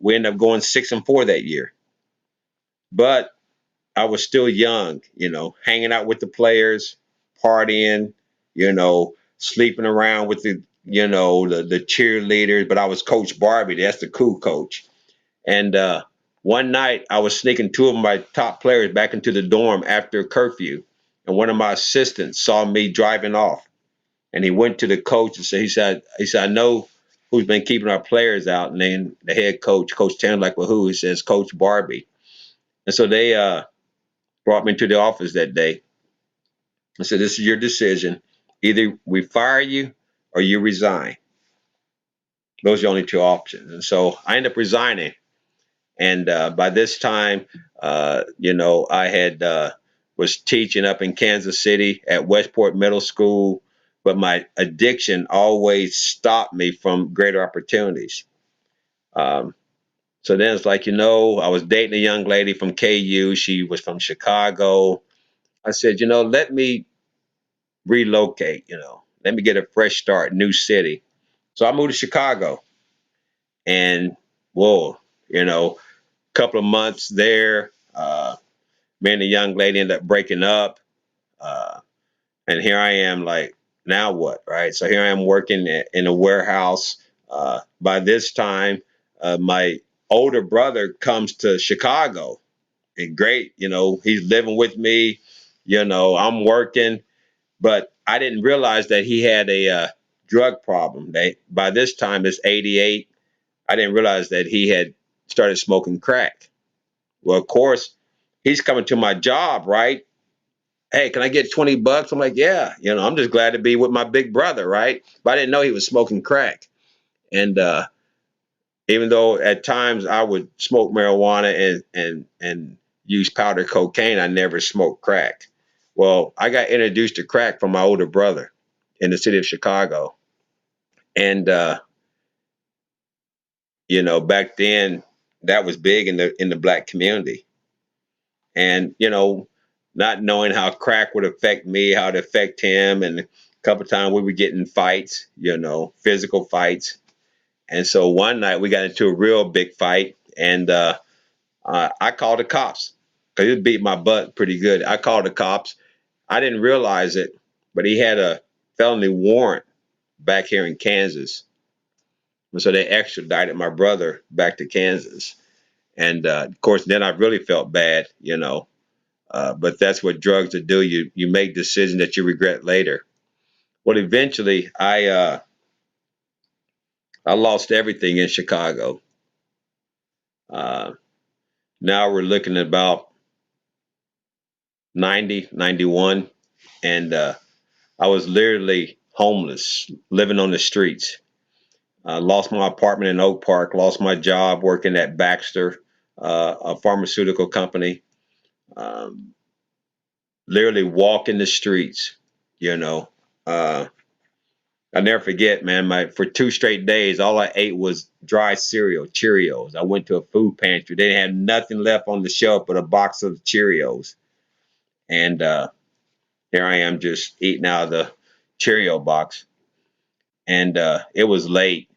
we ended up going 6-4 that year. But I was still young, hanging out with the players, partying, sleeping around with the cheerleaders. But I was Coach Barbie. That's the cool coach. And one night I was sneaking 2 of my top players back into the dorm after curfew. And one of my assistants saw me driving off. And he went to the coach and said, I know who's been keeping our players out. And then the head coach, Coach Tan, like, well, who? He says, Coach Barbie. And so they brought me to the office that day. I said, this is your decision. Either we fire you or you resign. Those are the only 2 options. And so I ended up resigning. And by this time, I had was teaching up in Kansas City at Westport Middle School, but my addiction always stopped me from greater opportunities. Um, so then it's like, I was dating a young lady from KU. She was from Chicago. I said, let me relocate, let me get a fresh start, new city. So I moved to Chicago, and whoa, couple of months there, me and the young lady ended up breaking up. Uh, and here I am, like, now what, right? So here I am working in a warehouse. By this time, my older brother comes to Chicago, and great, he's living with me. I'm working, but I didn't realize that he had a drug problem. By this time, it's '88. I didn't realize that he had started smoking crack. Well, of course, he's coming to my job, right? Hey, can I get $20? I'm like, yeah, I'm just glad to be with my big brother, right? But I didn't know he was smoking crack. And even though at times I would smoke marijuana and use powder cocaine, I never smoked crack. Well, I got introduced to crack from my older brother in the city of Chicago. And back then that was big in the black community. And not knowing how crack would affect me, how it affect him, and A couple of times we were getting fights, physical fights. And so one night we got into a real big fight, and I called the cops because he beat my butt pretty good. I called the cops. I didn't realize it, but he had a felony warrant back here in Kansas. And so they extradited my brother back to Kansas. And of course, then I really felt bad. But that's what drugs will do. You make decisions that you regret later. Well, eventually, I lost everything in Chicago. Uh, Now we're looking at about 90, 91, and I was literally homeless, living on the streets. Lost my apartment in Oak Park, lost my job working at Baxter, a pharmaceutical company. Um, Literally walking the streets, you know. Uh, I never forget, man. For 2 straight days, all I ate was dry cereal, Cheerios. I went to a food pantry. They had nothing left on the shelf but a box of Cheerios, and here I am just eating out of the Cheerio box. And it was late,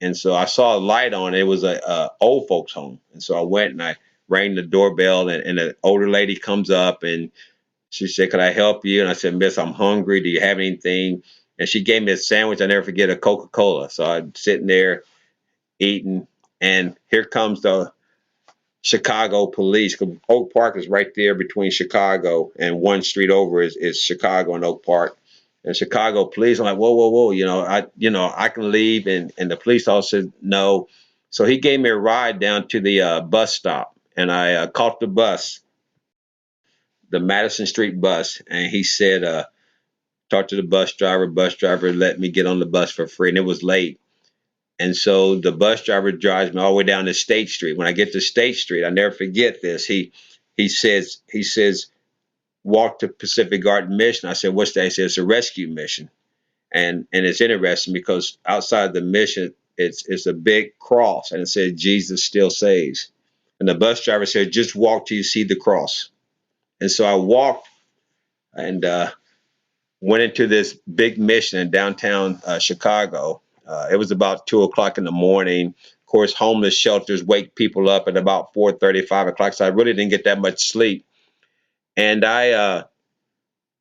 and so I saw a light on. It was a old folks home, and so I went and I rang the doorbell, and an older lady comes up and she said, "Could I help you?" And I said, "Miss, I'm hungry. Do you have anything?" And she gave me a sandwich. I never forget, a Coca-Cola. So I'm sitting there eating, and here comes the Chicago police. Oak Park is right there between Chicago, and one street over is Chicago and Oak Park. And Chicago police, I'm like, whoa, whoa, whoa, I can leave, and the police officer said no. So he gave me a ride down to the bus stop, and I caught the bus, the Madison Street bus, and he said, talked to the bus driver. Bus driver let me get on the bus for free, and it was late. And so the bus driver drives me all the way down to State Street. When I get to State Street, I never forget this. He says, walk to Pacific Garden Mission. I said, what's that? He said, it's a rescue mission. And it's interesting because outside the mission, it's a big cross, and it said Jesus still saves. And the bus driver said, just walk till you see the cross. And so I walked and went into this big mission in downtown Chicago. It was about 2 o'clock in the morning. Of course, homeless shelters wake people up at about 4:30, 5 o'clock. So I really didn't get that much sleep. And I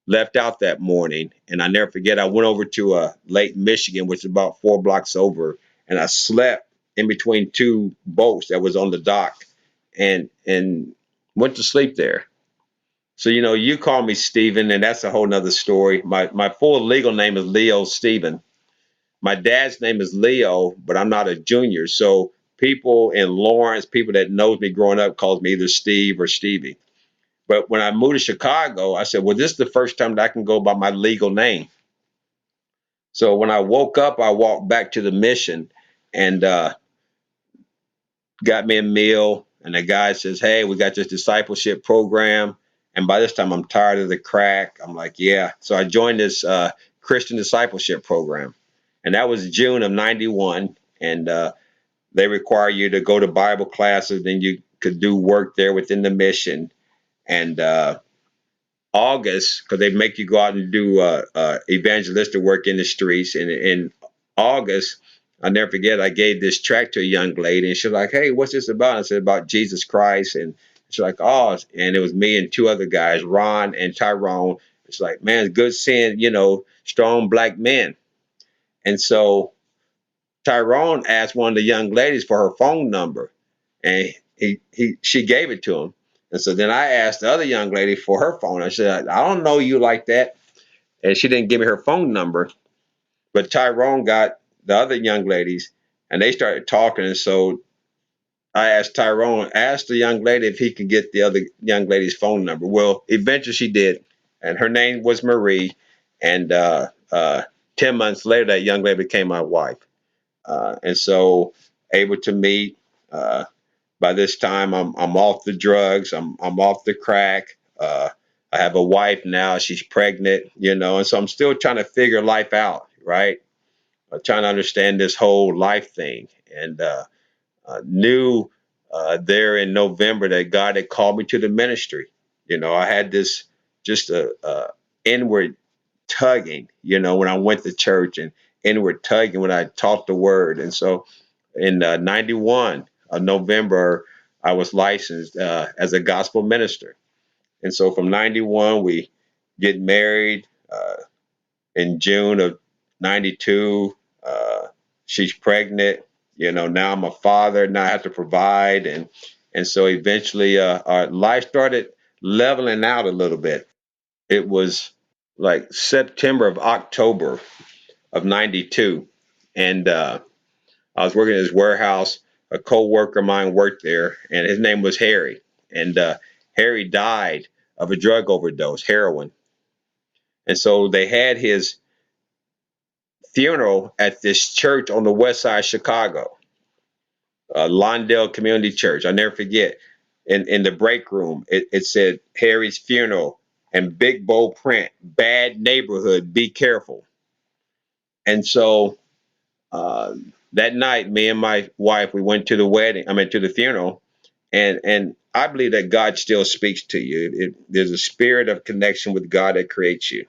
left out that morning. And I never forget, I went over to Lake Michigan, which is about 4 blocks over. And I slept in between two boats that was on the dock, and went to sleep there. So, you call me Stephen, and that's a whole nother story. My full legal name is Leo Stephen. My dad's name is Leo, but I'm not a junior. So people in Lawrence, people that knows me growing up, calls me either Steve or Stevie. But when I moved to Chicago, I said, well, this is the first time that I can go by my legal name. So when I woke up, I walked back to the mission, and got me a meal, and the guy says, hey, we got this discipleship program. And by this time I'm tired of the crack. I'm like, yeah. So I joined this Christian discipleship program, and that was June of 91. And they require you to go to Bible classes, then you could do work there within the mission. And August, because they make you go out and do evangelistic work in the streets. And in August, I'll never forget, I gave this tract to a young lady, and she's like, hey, what's this about? I said, about Jesus Christ. And she's like, oh, and it was me and two other guys, Ron and Tyrone. It's like, man, it's good seeing, strong black men. And so Tyrone asked one of the young ladies for her phone number, and she gave it to him. And so then I asked the other young lady for her phone. I said, I don't know you like that. And she didn't give me her phone number. But Tyrone got the other young ladies, and they started talking. And so I asked Tyrone, ask the young lady if he could get the other young lady's phone number. Well, eventually she did. And her name was Marie. And 10 months later, that young lady became my wife. And so able to meet. By this time, I'm off the drugs. I'm off the crack. I have a wife now. She's pregnant, and so I'm still trying to figure life out, right? Trying to understand this whole life thing, and knew there in November that God had called me to the ministry. I had this just a inward tugging, when I went to church, and inward tugging when I taught the word. And so in 91 November, I was licensed as a gospel minister. And so from 91, we get married in June of 92. She's pregnant. Now I'm a father. Now I have to provide. And so eventually our life started leveling out a little bit. It was like September of October of 92. And I was working in his warehouse. A co-worker of mine worked there, and his name was Harry. And Harry died of a drug overdose, heroin. And so they had his funeral at this church on the west side of Chicago, Lawndale Community Church. I'll never forget. In the break room, it said Harry's funeral and big bold print, bad neighborhood, be careful. And so that night, me and my wife, we went to the to the funeral, and I believe that God still speaks to you. There's a spirit of connection with God that creates you.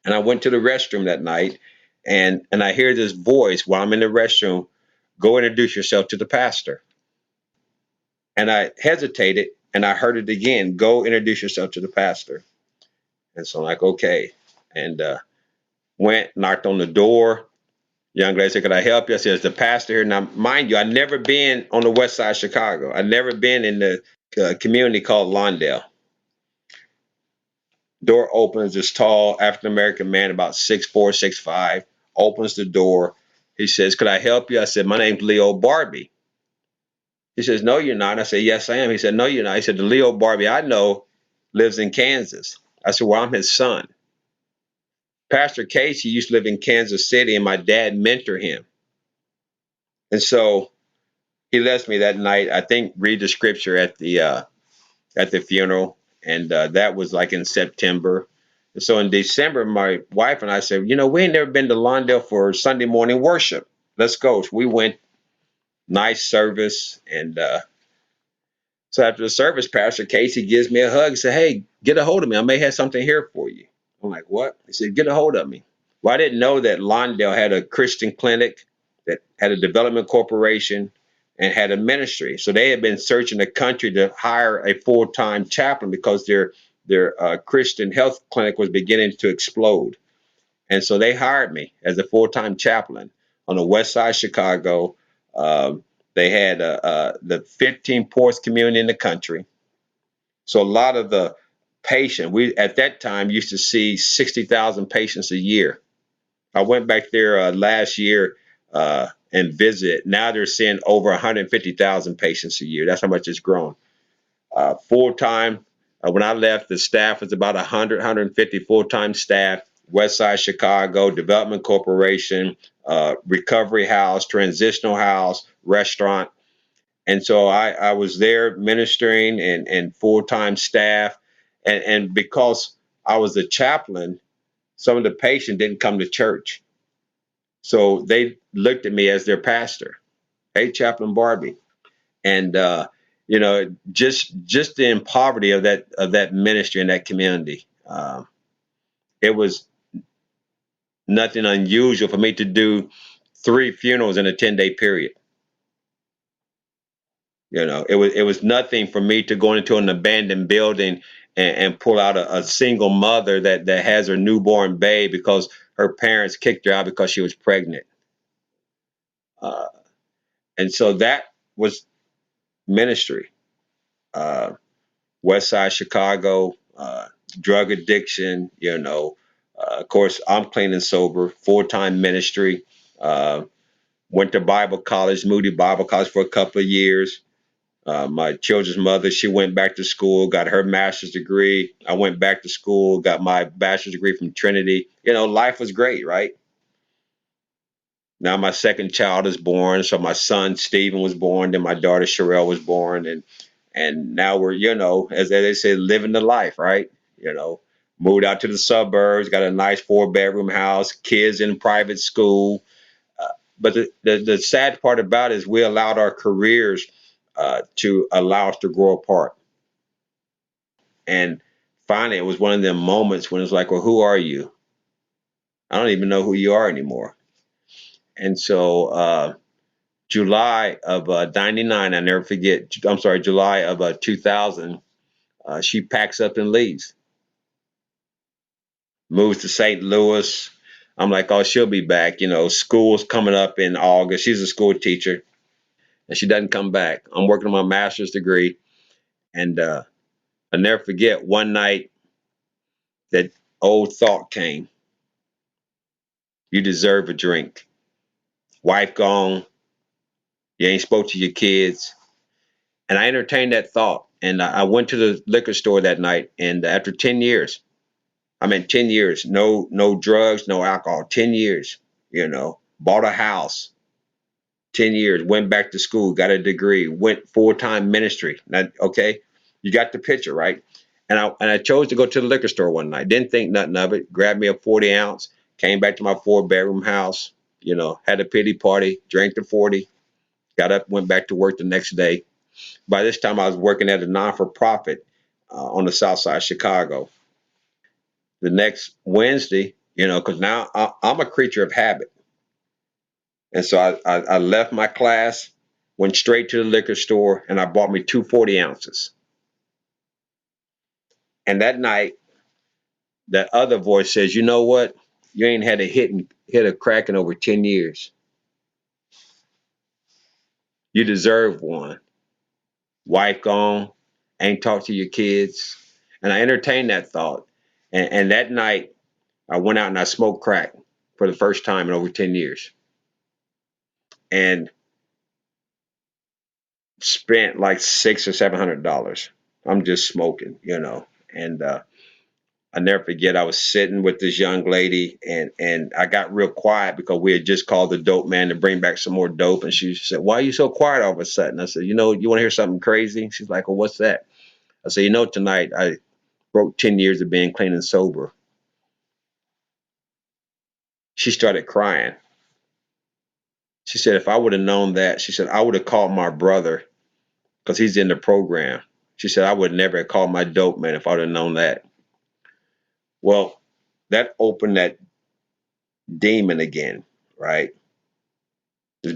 And I went to the restroom that night, and I hear this voice while I'm in the restroom, go introduce yourself to the pastor. And I hesitated, and I heard it again, go introduce yourself to the pastor. And so I'm like, okay. And went, knocked on the door. Young lady said, could I help you? I said, it's the pastor here. Now, mind you, I'd never been on the west side of Chicago. I'd never been in the community called Lawndale. Door opens, this tall African American man, about 6'4", 6'5", opens the door. He says, could I help you? I said, my name's Leo Barbie. He says, no, you're not. I said, yes, I am. He said, no, you're not. He said, the Leo Barbie I know lives in Kansas. I said, well, I'm his son. Pastor Casey used to live in Kansas City, and my dad mentored him. And so he left me that night. I think read the scripture at the funeral, and that was like in September. And so in December, my wife and I said, we ain't never been to Lawndale for Sunday morning worship. Let's go. So we went. Nice service, and so after the service, Pastor Casey gives me a hug and said, hey, get a hold of me. I may have something here for you. I'm like, what? He said, get a hold of me. Well, I didn't know that Lawndale had a Christian clinic, that had a development corporation, and had a ministry. So they had been searching the country to hire a full-time chaplain because their Christian health clinic was beginning to explode. And so they hired me as a full-time chaplain on the west side of Chicago. They had the 15th poorest community in the country. So a lot of the we at that time used to see 60,000 patients a year. I went back there last year and visited. Now they're seeing over 150,000 patients a year. That's how much it's grown. Full time, when I left, the staff was about 100, 150 full time staff. West Side Chicago, Development Corporation, Recovery House, Transitional House, Restaurant. And so I was there ministering and full time staff. And because I was a chaplain, some of the patients didn't come to church. So they looked at me as their pastor. Hey, Chaplain Barbie. And just the poverty of that ministry and that community. It was nothing unusual for me to do 3 funerals in a 10-day period. It was nothing for me to go into an abandoned building and pull out a single mother that has her newborn babe because her parents kicked her out because she was pregnant. Uh, and so that was ministry. Uh, West Side Chicago, drug addiction, of course, I'm clean and sober, full-time ministry. Uh, Went to Bible college, Moody Bible College for a couple of years. My children's mother, she went back to school, got her master's degree. I went back to school, got my bachelor's degree from Trinity. Life was great, right? Now my second child is born, so my son Stephen was born, then my daughter Sherelle was born, and now we're, as they say, living the life, right? Moved out to the suburbs, got a nice 4-bedroom house, kids in private school. But the sad part about it is we allowed our careers to allow us to grow apart. And finally, it was one of them moments when it's like, well, who are you? I don't even know who you are anymore. And so July of 99, I never forget. I'm sorry, July of 2000, she packs up and leaves, moves to St. Louis. I'm like, oh, she'll be back. School's coming up in August. She's a school teacher, and she doesn't come back. I'm working on my master's degree, and I'll never forget one night that old thought came. You deserve a drink. Wife gone. You ain't spoke to your kids. And I entertained that thought. And I went to the liquor store that night. And after 10 years, I mean, 10 years, no drugs, no alcohol, 10 years, bought a house, 10 years, went back to school, got a degree, went full-time ministry. Now, okay, you got the picture, right? And I chose to go to the liquor store one night. Didn't think nothing of it. Grabbed me a 40 ounce, came back to my 4-bedroom house, had a pity party, drank the 40, got up, went back to work the next day. By this time, I was working at a non-for-profit on the south side of Chicago. The next Wednesday, because now I'm a creature of habit. And so I left my class, went straight to the liquor store, and I bought me 2 40 ounces. And that night, that other voice says, you know what? You ain't had a hit a crack in over 10 years. You deserve one. Wife gone, ain't talked to your kids. And I entertained that thought. And that night, I went out and I smoked crack for the first time in over 10 years. And spent like $600 or $700. I'm just smoking. And I never forget, I was sitting with this young lady, and I got real quiet because we had just called the dope man to bring back some more dope. And she said, why are you so quiet all of a sudden? I said, you want to hear something crazy? She's like, well, what's that? I said, tonight I broke 10 years of being clean and sober. She started crying. She said, if I would have known that, she said, I would have called my brother because he's in the program. She said, I would never have called my dope man if I would have known that. Well, that opened that demon again, right? It's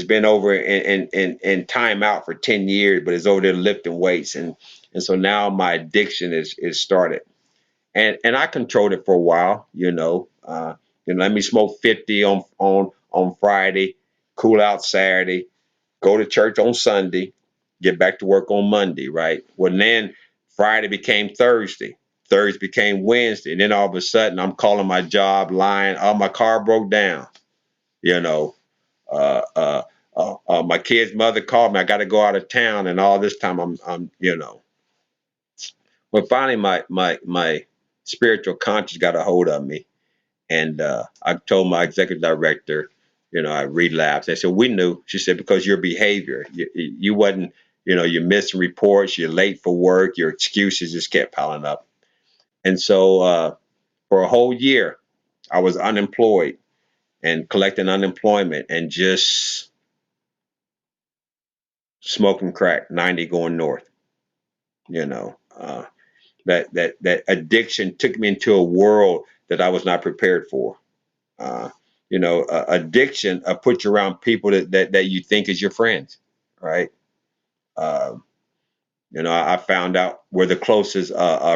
been over in time out for 10 years, but it's over there lifting weights. And so now my addiction is started. And I controlled it for a while, let me smoke 50 on Friday, cool out Saturday, go to church on Sunday, get back to work on Monday, right? Well, then Friday became Thursday. Thursday became Wednesday. And then all of a sudden, I'm calling my job, lying. Oh, my car broke down. You know, uh, uh, my kid's mother called me. I got to go out of town. And all this time, I'm. Well, finally, my spiritual conscience got a hold of me. And I told my executive director, I relapsed. I said, we knew. She said, because your behavior, you wasn't, you're missing reports, you're late for work, your excuses just kept piling up. And so for a whole year, I was unemployed and collecting unemployment and just smoking crack, 90 going north. You know, that addiction took me into a world that I was not prepared for. Uh, addiction puts you around people that you think is your friends, right? Uh, I found out where the closest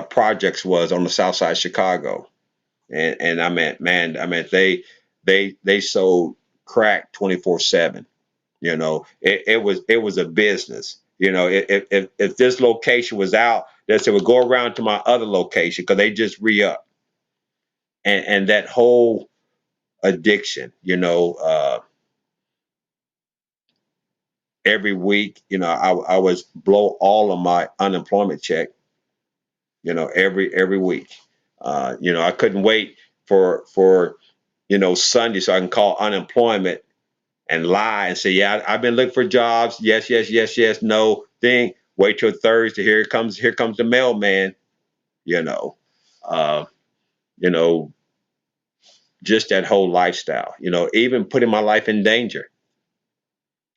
projects was on the south side of Chicago, and they sold crack 24/7. It was a business. If this location was out, they said, "Well, go around to my other location," because they just re-up, and that whole addiction. Every week, I was blow all of my unemployment check, every week. I couldn't wait for Sunday so I can call unemployment and lie and say, yeah, I've been looking for jobs. Yes, yes, yes, yes, no thing. Wait till Thursday. Here comes the mailman, you know. Uh, you know, just that whole lifestyle, even putting my life in danger.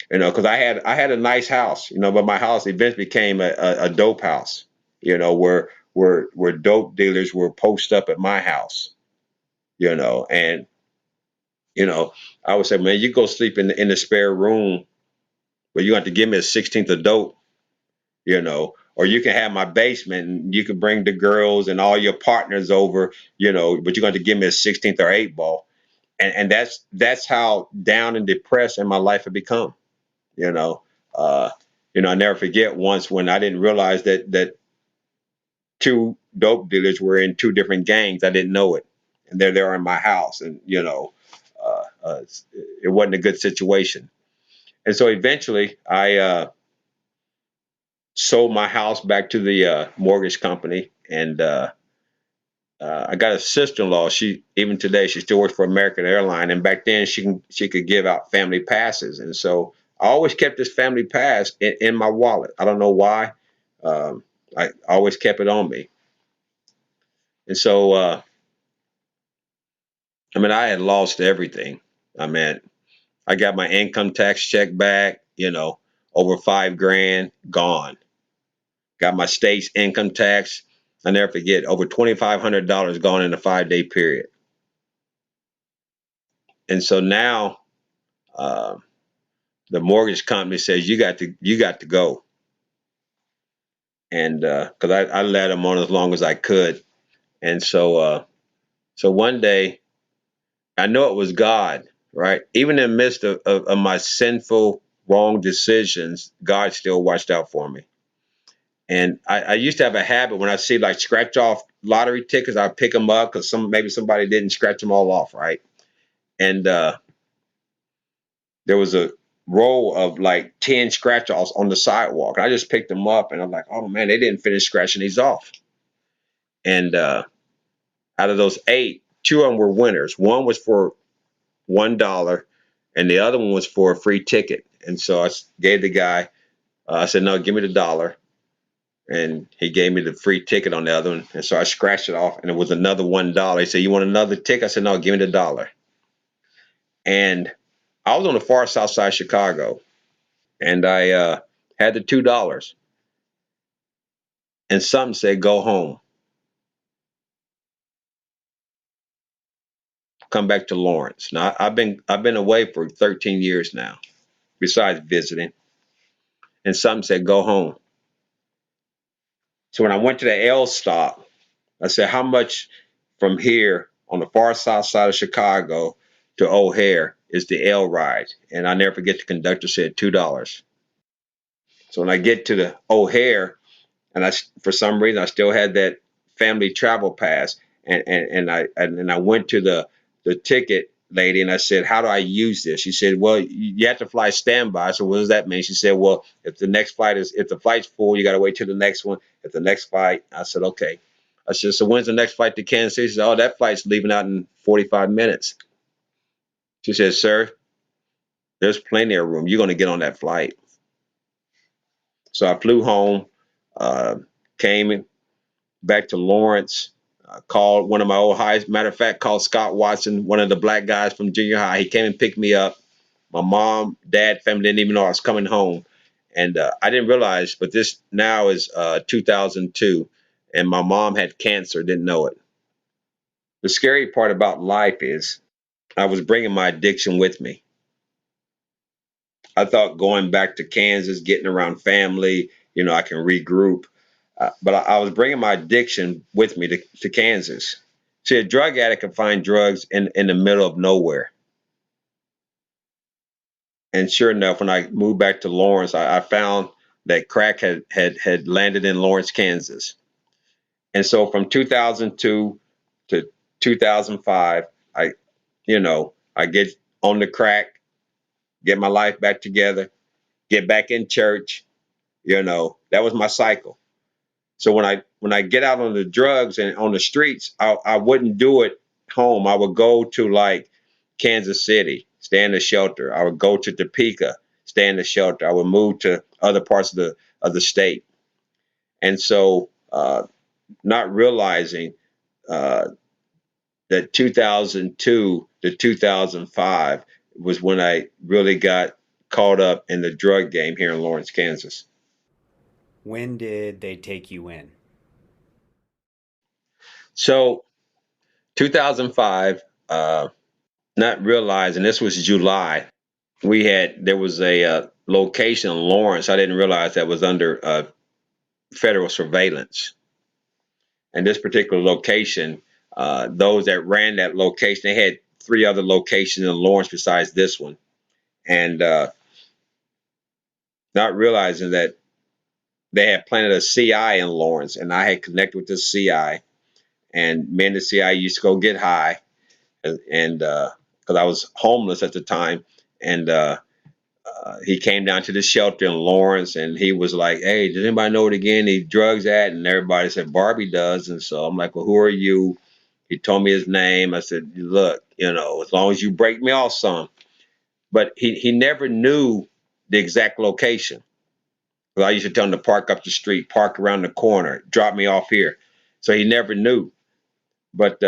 Because I had a nice house, but my house eventually became a dope house, where where dope dealers were post up at my house, and you know, I would say, man, you go sleep in the spare room, but you have to give me a 16th of dope, or you can have my basement and you can bring the girls and all your partners over, but you're going to give me a 16th or 8 ball. And that's how down and depressed in my life had become, you know. Uh, I never forget once when I didn't realize that two dope dealers were in two different gangs. I didn't know it. And they're there in my house. And, it wasn't a good situation. And so eventually I sold my house back to the mortgage company. And I got a sister-in-law. She even today she still works for American Airlines. And back then she could give out family passes. And so I always kept this family pass in my wallet. I don't know why. Um, I always kept it on me. And so I mean, I had lost everything. I mean, I got my income tax check back, over 5 grand gone. Got my state's income tax. I never forget, over $2,500 gone in a 5 day period. And so now uh, the mortgage company says you got to go, and because I let them on as long as I could, and so one day I know it was God, right? Even in the midst of my sinful, wrong decisions, God still watched out for me. And I used to have a habit when I see like scratch off lottery tickets, I pick them up because maybe somebody didn't scratch them all off, right? And there was a row of like 10 scratch offs on the sidewalk. I just picked them up and I'm like, oh man, they didn't finish scratching these off. And out of those eight, two of them were winners. One was for $1, and the other one was for a free ticket. And so I gave the guy, I said, no, give me the dollar. And he gave me the free ticket on the other one. And so I scratched it off, and it was another $1. He said, you want another ticket? I said, no, give me the dollar. And I was on the far south side of Chicago, and I had the $2, and something said, go home, come back to Lawrence. Now I've been away for 13 years now, besides visiting, and something said, go home. So when I went to the L stop, I said, how much from here on the far south side of Chicago to O'Hare is the L ride? And I never forget the conductor said $2. So when I get to the O'Hare, and for some reason I still had that family travel pass, and I went to the ticket lady and I said, how do I use this? She said, well, you have to fly standby. So what does that mean? She said, well, if the flight's full, you got to wait till the next one. If the next flight, I said, okay. I said, so when's the next flight to Kansas City? She said, oh, that flight's leaving out in 45 minutes. She said, sir, there's plenty of room. You're going to get on that flight. So I flew home, uh, came back to Lawrence. Called one of my old highs. Matter of fact, called Scott Watson, one of the black guys from junior high. He came and picked me up. My mom, dad, family didn't even know I was coming home, and I didn't realize. But this now is 2002, and my mom had cancer. Didn't know it. The scary part about life is I was bringing my addiction with me. I thought going back to Kansas, getting around family, I can regroup. But I was bringing my addiction with me to Kansas. See, a drug addict can find drugs in the middle of nowhere. And sure enough, when I moved back to Lawrence, I found that crack had landed in Lawrence, Kansas. And so from 2002 to 2005, I get on the crack, get my life back together, get back in church. That was my cycle. So when I get out on the drugs and on the streets, I wouldn't do it home. I would go to like Kansas City, stay in the shelter. I would go to Topeka, stay in the shelter. I would move to other parts of the state. And so not realizing uh, that 2002 to 2005 was when I really got caught up in the drug game here in Lawrence, Kansas. When did they take you in? So 2005, not realizing this was July, there was a location in Lawrence. I didn't realize that was under federal surveillance. And this particular location, those that ran that location, they had three other locations in Lawrence besides this one. And not realizing that they had planted a CI in Lawrence, and I had connected with the CI, and me and the CI used to go get high, and because I was homeless at the time, and he came down to the shelter in Lawrence, and he was like, "Hey, does anybody know where to get any drugs at?" And everybody said Barbie does, and so I'm like, "Well, who are you?" He told me his name. I said, "Look, as long as you break me off some," but he never knew the exact location. I used to tell him to park up the street, park around the corner, drop me off here. So he never knew. But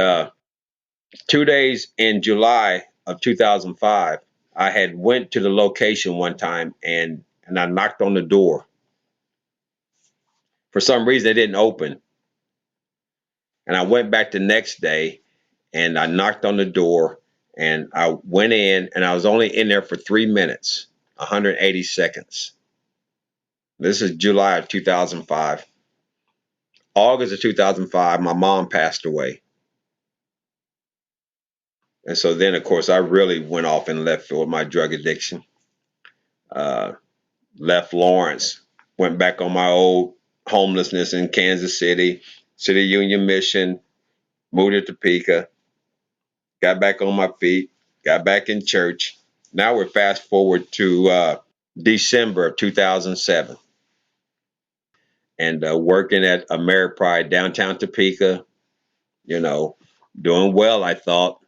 2 days in July of 2005, I had went to the location one time and I knocked on the door. For some reason, it didn't open. And I went back the next day and I knocked on the door and I went in and I was only in there for 3 minutes, 180 seconds. This is July of 2005. August of 2005, my mom passed away. And so then, of course, I really went off in left field with my drug addiction. Uh, Left Lawrence, went back on my old homelessness in Kansas City, City Union Mission, moved to Topeka, got back on my feet, got back in church. Now we're fast forward to December of 2007 and working at Ameripride downtown Topeka, you know, doing well, I thought.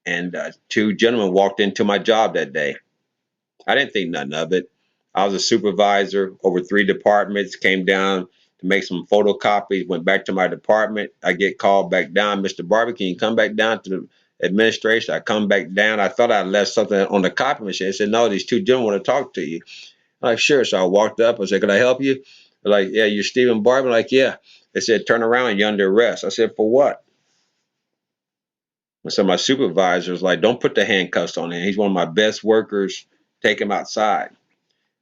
And two gentlemen walked into my job that day. I didn't think nothing of it. I was a supervisor over 3 departments, came down to make some photocopies, went back to my department. I get called back down, Mr. Barbie, can you come back down to the administration? I come back down. I thought I left something on the copy machine. I said, no, these two gentlemen want to talk to you. I'm like, sure. So I walked up. I said, can I help you? They're like, yeah, you're Stephen Barbie? I'm like, yeah. They said, turn around, you're under arrest. I said, for what? And so my supervisor was like, don't put the handcuffs on him. He's one of my best workers. Take him outside.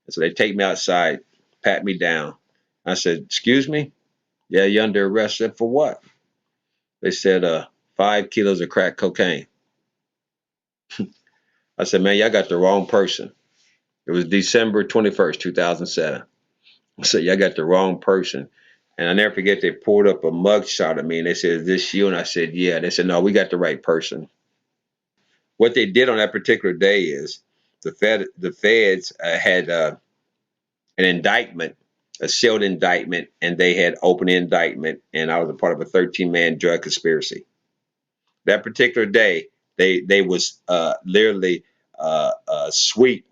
And so they take me outside, pat me down. I said, excuse me? Yeah, you're under arrest. I said, for what? They said, 5 kilos of crack cocaine. I said, man, y'all got the wrong person. It was December 21st, 2007. I said, y'all got the wrong person. And I never forget, they pulled up a mug shot of me and they said, is this you? And I said, yeah. They said, no, we got the right person. What they did on that particular day is the feds had an indictment, a sealed indictment, and they had open indictment, and I was a part of a 13-man drug conspiracy. That particular day, they was literally sweet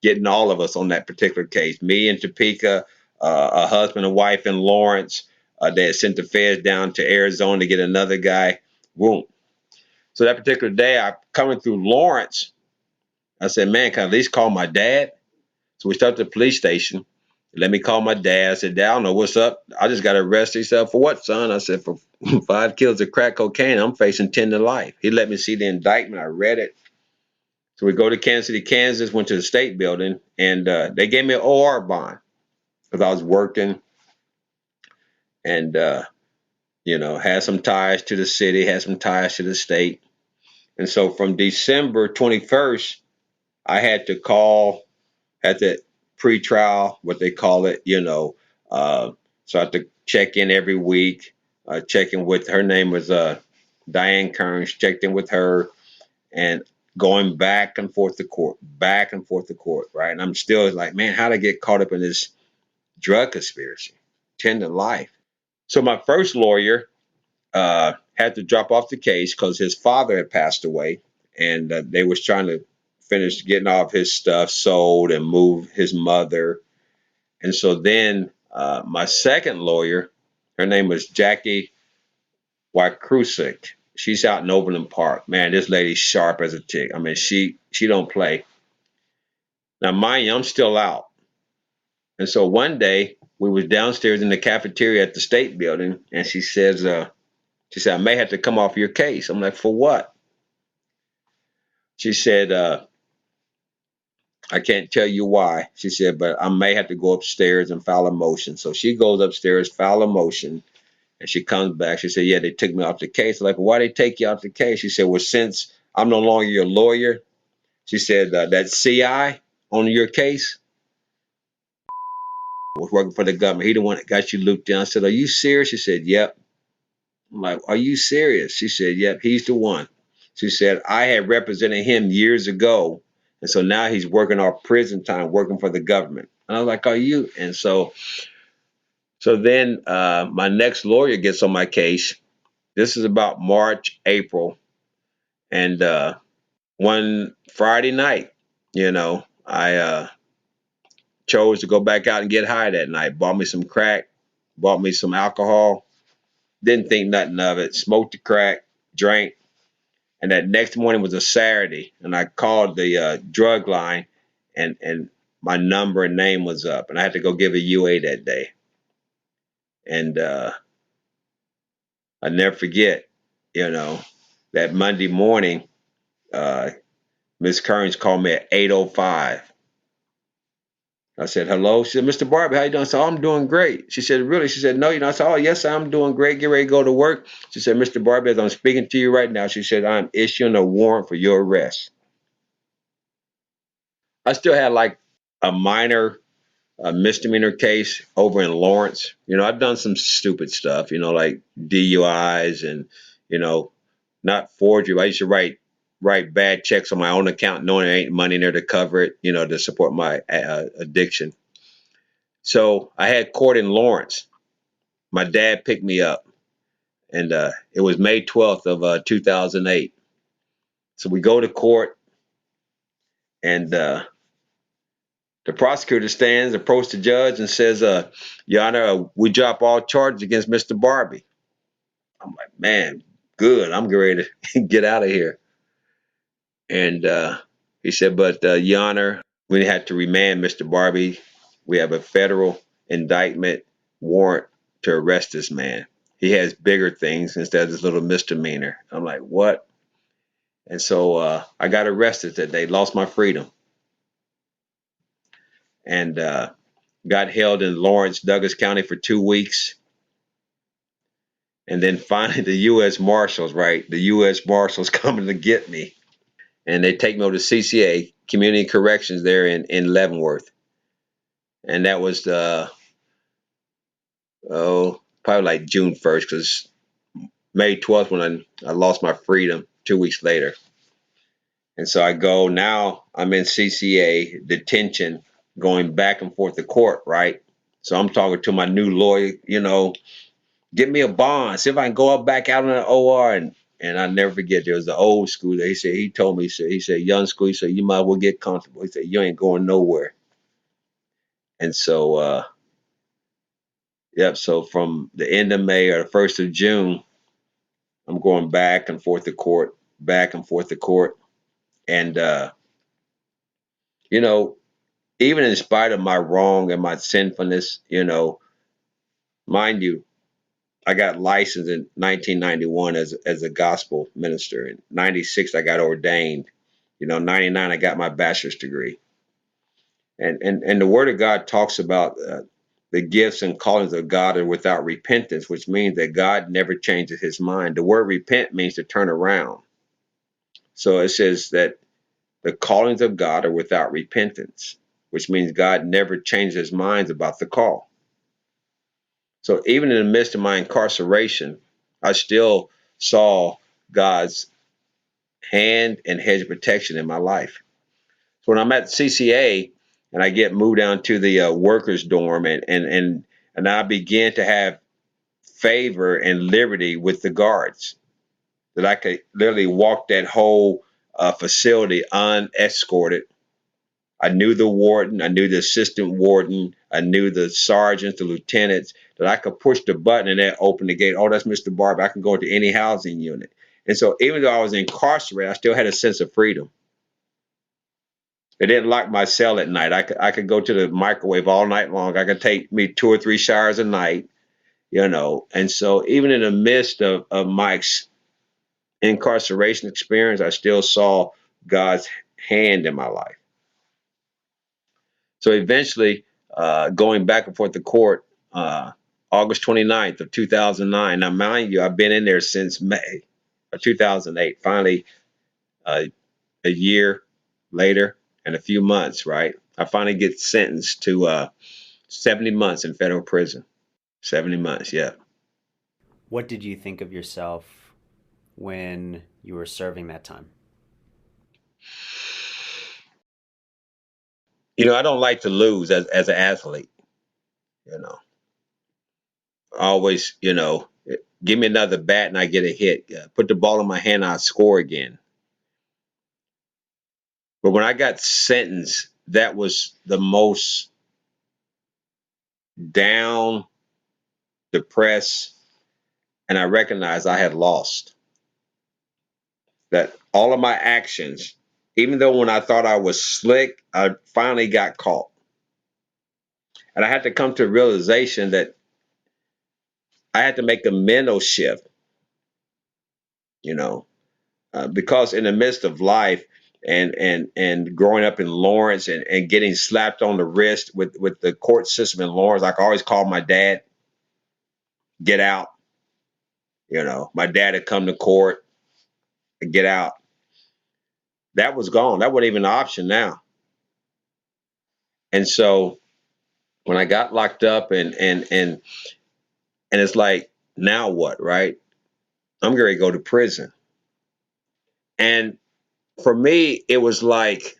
getting all of us on that particular case. Me in Topeka, a husband and wife in Lawrence. They had sent the feds down to Arizona to get another guy. Boom. So that particular day, I coming through Lawrence. I said, man, can I at least call my dad? So we stopped at the police station. Let me call my dad. I said, Dad, I don't know what's up. I just got arrested. He said, for what, son? I said, for 5 kilos of crack cocaine. I'm facing 10 to life. He let me see the indictment. I read it. So we go to Kansas City, Kansas, went to the state building, and they gave me an OR bond because I was working and, had some ties to the city, had some ties to the state. And so from December 21st, I had to call at the pre-trial, what they call it, so I have to check in every week, check in with her name was Diane Kearns, checked in with her and going back and forth to court, right? And I'm still like, man, how'd I get caught up in this drug conspiracy? 10 to life. So my first lawyer had to drop off the case because his father had passed away and they was trying to finish getting all of his stuff sold and move his mother. And so then my second lawyer, her name was Jackie Wykrusik. She's out in Overland Park. Man, this lady's sharp as a tick. I mean, she don't play. Now, mind you, I'm still out. And so one day we was downstairs in the cafeteria at the state building, and she says, She said, I may have to come off your case. I'm like, for what? She said, I can't tell you why. She said, but I may have to go upstairs and file a motion. So she goes upstairs, file a motion, and she comes back. She said, yeah, they took me off the case. I'm like, why they take you off the case? She said, well, since I'm no longer your lawyer, she said, that CI on your case was working for the government. He the one that got you looped in. I said, are you serious? She said, yep. I'm like, are you serious? She said, yep, he's the one. She said, I had represented him years ago. And so now he's working off prison time, working for the government. And I was like, are you? And so then my next lawyer gets on my case. This is about March, April. And one Friday night, I chose to go back out and get high that night. Bought me some crack, bought me some alcohol. Didn't think nothing of it. Smoked the crack, drank. And that next morning was a Saturday, and I called the drug line, and my number and name was up, and I had to go give a UA that day. And I never forget, that Monday morning, uh, Miss Kearns called me at 8:05. I said, hello. She said, Mr. Barbie, how you doing? I said, oh, I'm doing great. She said, really? She said, no, I said, oh, yes, I'm doing great. Get ready to go to work. She said, Mr. Barbie, as I'm speaking to you right now, she said, I'm issuing a warrant for your arrest. I still had like a minor misdemeanor case over in Lawrence. I've done some stupid stuff, like DUIs and, you know, not forgery. I used to write bad checks on my own account, knowing there ain't money in there to cover it, to support my addiction. So I had court in Lawrence. My dad picked me up, and it was May 12th of 2008. So we go to court, and the prosecutor stands, approaches the judge, and says, Your Honor, we drop all charges against Mr. Barbie. I'm like, man, good. I'm ready to get out of here. And he said, but Your Honor, we had to remand Mr. Barbie. We have a federal indictment warrant to arrest this man. He has bigger things instead of this little misdemeanor. I'm like, what? And so I got arrested that day, lost my freedom, and got held in Lawrence, Douglas County for 2 weeks. And then finally, the U.S. Marshals, right? The U.S. Marshals coming to get me. And they take me over to CCA, Community Corrections, there in Leavenworth. And that was, probably like June 1st, because May 12th when I lost my freedom 2 weeks later. And so I go, now I'm in CCA detention, going back and forth to court, right? So I'm talking to my new lawyer, get me a bond, see if I can go up back out in the OR. And I never forget, there was the old school. He told me, he said, young school, he said, you might as well get comfortable. He said, you ain't going nowhere. And so, yep. So from the end of May or the 1st of June, I'm going back and forth to court, back and forth to court. And, you know, even in spite of my wrong and my sinfulness, mind you, I got licensed in 1991 as a gospel minister. In 96, I got ordained. 99, I got my bachelor's degree. And the Word of God talks about the gifts and callings of God are without repentance, which means that God never changes His mind. The word repent means to turn around. So it says that the callings of God are without repentance, which means God never changes His minds about the call. So even in the midst of my incarceration, I still saw God's hand and hedge of protection in my life. So when I'm at CCA and I get moved down to the workers' dorm, and I begin to have favor and liberty with the guards, that I could literally walk that whole facility unescorted. I knew the warden, I knew the assistant warden, I knew the sergeants, the lieutenants, that I could push the button and that opened the gate. Oh, that's Mr. Barber. I can go into any housing unit. And so even though I was incarcerated, I still had a sense of freedom. It didn't lock my cell at night. I could go to the microwave all night long. I could take me 2 or 3 showers a night. And so even in the midst of my incarceration experience, I still saw God's hand in my life. So eventually, going back and forth to court, August 29th of 2009. Now, mind you, I've been in there since May of 2008. Finally, uh, a year later and a few months, right? I finally get sentenced to 70 months in federal prison. 70 months, yeah. What did you think of yourself when you were serving that time? I don't like to lose as an athlete. You know, always, give me another bat and I get a hit. Put the ball in my hand, I score again. But when I got sentenced, that was the most down, depressed, and I recognized I had lost. That all of my actions, even though when I thought I was slick, I finally got caught. And I had to come to a realization that I had to make a mental shift, you know, because in the midst of life and growing up in Lawrence and getting slapped on the wrist with the court system in Lawrence, I could always call my dad, get out. My dad had come to court and get out. That was gone. That wasn't even an option now. And so when I got locked up and it's like, now what, right? I'm going to go to prison. And for me, it was like,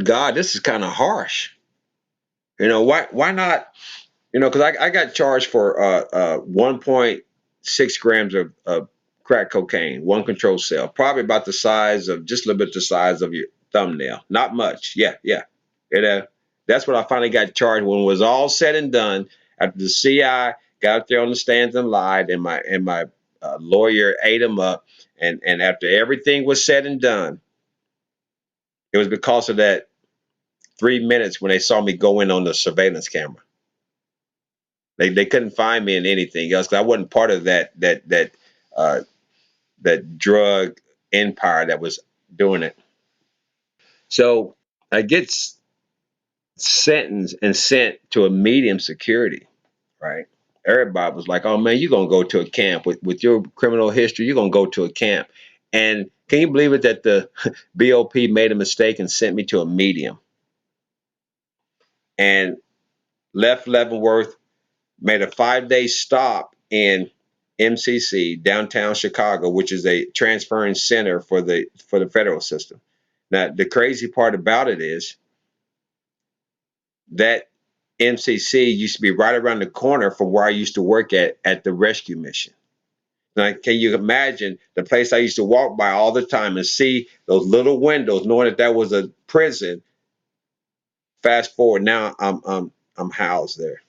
God, this is kind of harsh. Why not? Because I got charged for 1.6 grams of crack cocaine, one control cell, probably about the size of just a little bit the size of your thumbnail. Not much. Yeah, yeah. It, that's what I finally got charged when it was all said and done. After the CI got up there on the stands and lied, and my lawyer ate him up, and after everything was said and done, it was because of that 3 minutes when they saw me go in on the surveillance camera. They couldn't find me in anything else because I wasn't part of uh, that drug empire that was doing it. So I get sentenced and sent to a medium security, right? Everybody was like, "Oh man, you're gonna go to a camp with your criminal history. You're gonna go to a camp." And can you believe it that the BOP made a mistake and sent me to a medium and left Leavenworth, made a 5-day stop in MCC, downtown Chicago, which is a transferring center for the federal system. Now, the crazy part about it is that MCC used to be right around the corner from where I used to work at the rescue mission. Now, can you imagine the place I used to walk by all the time and see those little windows, knowing that was a prison? Fast forward, now I'm housed there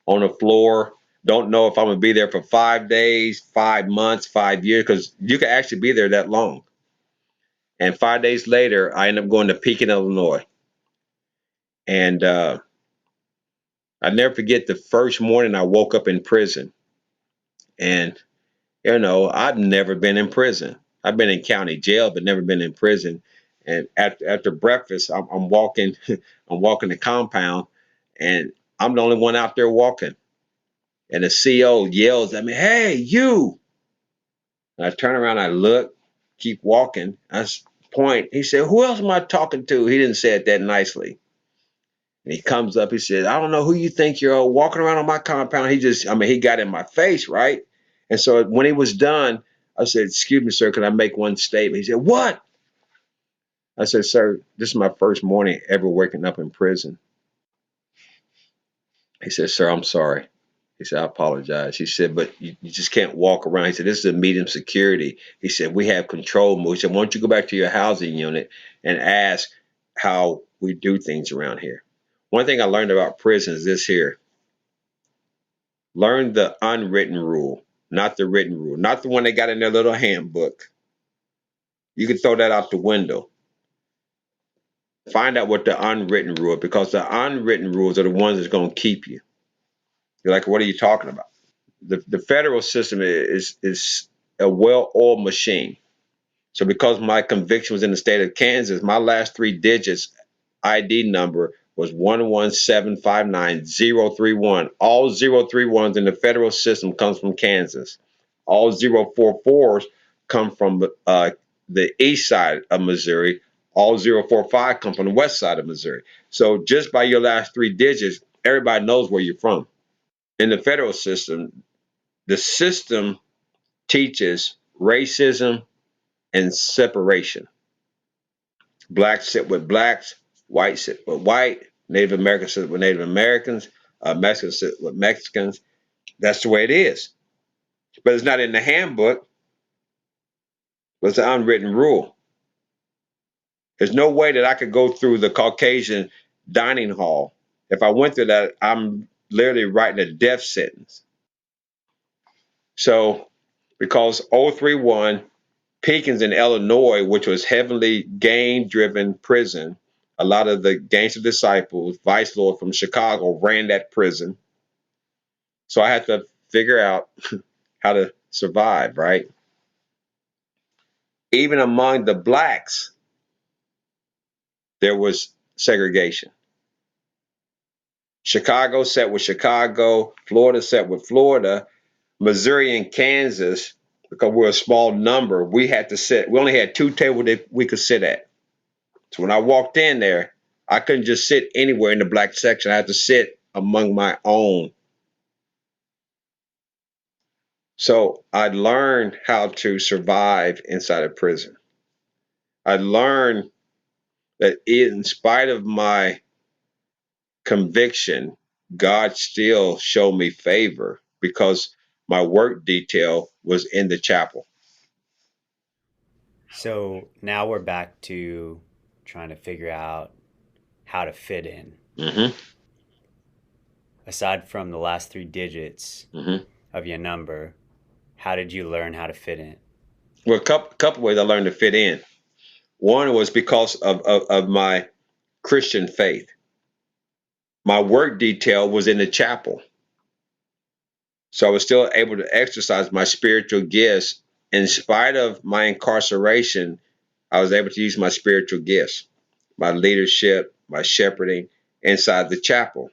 on the floor. Don't know if I'm gonna be there for 5 days, 5 months, 5 years, because you can actually be there that long. And 5 days later, I end up going to Pekin, Illinois, and I never forget the first morning I woke up in prison. And I've never been in prison. I've been in county jail, but never been in prison. And after breakfast, I'm walking, I'm walking the compound, and I'm the only one out there walking. And the CO yells at me, "Hey, you!" And I turn around, I look, keep walking. I point. He said, "Who else am I talking to?" He didn't say it that nicely. And he comes up, he said, "I don't know who you think you're walking around on my compound." He got in my face, right? And so when he was done, I said, "Excuse me, sir, can I make one statement?" He said, "What?" I said, "Sir, this is my first morning ever waking up in prison." He said, "Sir, I'm sorry." He said, "I apologize." He said, "But you just can't walk around." He said, "This is a medium security." He said, "We have control mode." He said, "Why don't you go back to your housing unit and ask how we do things around here?" One thing I learned about prison is this here: learn the unwritten rule, not the written rule, not the one they got in their little handbook. You can throw that out the window. Find out what the unwritten rule, because the unwritten rules are the ones that's going to keep you. You're like, what are you talking about? The federal system is a well-oiled machine. So because my conviction was in the state of Kansas, my last three digits ID number was 11759031. All 031s in the federal system comes from Kansas. All 044s come from the east side of Missouri. All 045 come from the west side of Missouri. So just by your last three digits, everybody knows where you're from. In the federal system, the system teaches racism and separation. Blacks sit with blacks, whites sit with white, Native Americans sit with Native Americans, Mexicans sit with Mexicans. That's the way it is. But it's not in the handbook, but it's an unwritten rule. There's no way that I could go through the Caucasian dining hall. If I went through that, I'm literally writing a death sentence. So, because 031 Pickens in Illinois, which was heavily gang-driven prison. A lot of the gangster disciples, Vice Lord from Chicago, ran that prison. So I had to figure out how to survive, right? Even among the blacks, there was segregation. Chicago sat with Chicago, Florida sat with Florida, Missouri and Kansas, because we're a small number, we only had two tables that we could sit at. So when I walked in there, I couldn't just sit anywhere in the black section. I had to sit among my own. So I learned how to survive inside a prison. I learned that in spite of my conviction, God still showed me favor because my work detail was in the chapel. So now we're back to trying to figure out how to fit in. Mm-hmm. Aside from the last three digits Mm-hmm. of your number, how did you learn how to fit in? Well, a couple ways I learned to fit in. One was because of my Christian faith. My work detail was in the chapel. So I was still able to exercise my spiritual gifts. In spite of my incarceration, I was able to use my spiritual gifts, my leadership, my shepherding inside the chapel.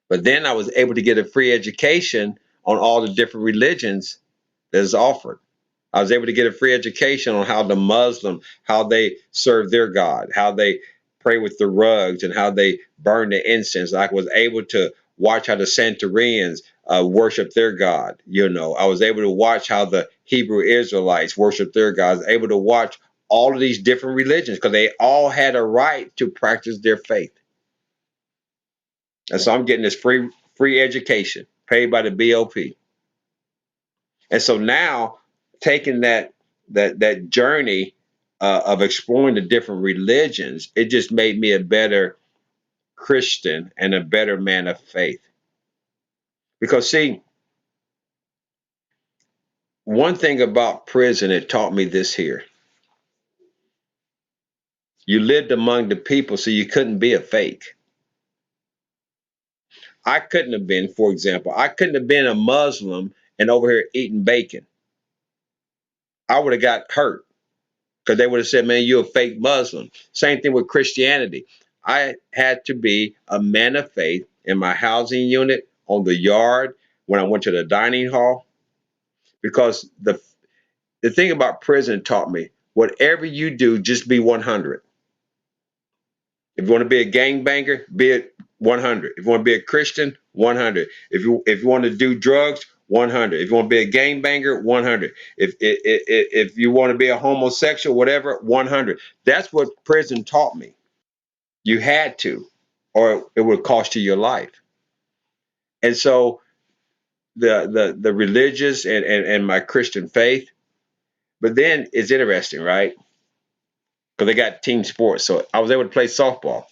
But then I was able to get a free education on all the different religions that is offered. I was able to get a free education on how the Muslim, how they serve their God, how they pray with the rugs, and how they burn the incense. I was able to watch how the Santorians worship their God. I was able to watch how the Hebrew Israelites worship their God. I was able to watch all of these different religions because they all had a right to practice their faith. And so I'm getting this free education paid by the BOP. And so now taking that journey of exploring the different religions, it just made me a better Christian and a better man of faith. Because see, one thing about prison, it taught me this here. You lived among the people, so you couldn't be a fake. I couldn't have been, for example, I couldn't have been a Muslim and over here eating bacon. I would have got hurt. Because they would have said, man, you're a fake Muslim. Same thing with Christianity. I had to be a man of faith in my housing unit, on the yard, when I went to the dining hall. Because the thing about prison taught me, whatever you do, just be 100. If you want to be a gangbanger, be it 100. If you want to be a Christian, 100. If you want to do drugs, 100. If you want to be a gangbanger, 100. If you want to be a homosexual, whatever, 100. That's what prison taught me. You had to, or it would cost you your life. And so the religious and my Christian faith, but then it's interesting, right? Because they got team sports, so I was able to play softball,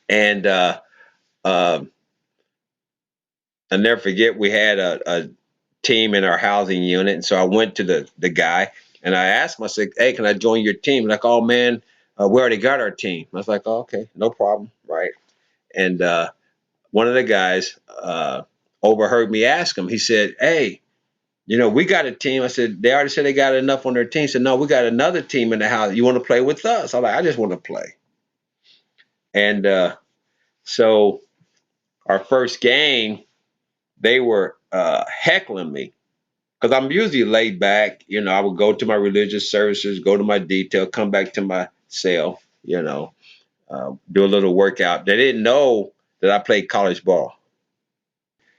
and uh, I'll never forget we had a team in our housing unit. And so I went to the guy and I asked him, I said, hey, can I join your team? Like, oh man, We already got our team. I was like, oh, okay, no problem, right? And one of the guys overheard me ask him. He said, hey, we got a team. I said, they already said they got enough on their team. He said, no, we got another team in the house. You want to play with us? I'm like, I just want to play. And so our first game, they were heckling me because I'm usually laid back. I would go to my religious services, go to my detail, come back to my cell, do a little workout. They didn't know that I played college ball.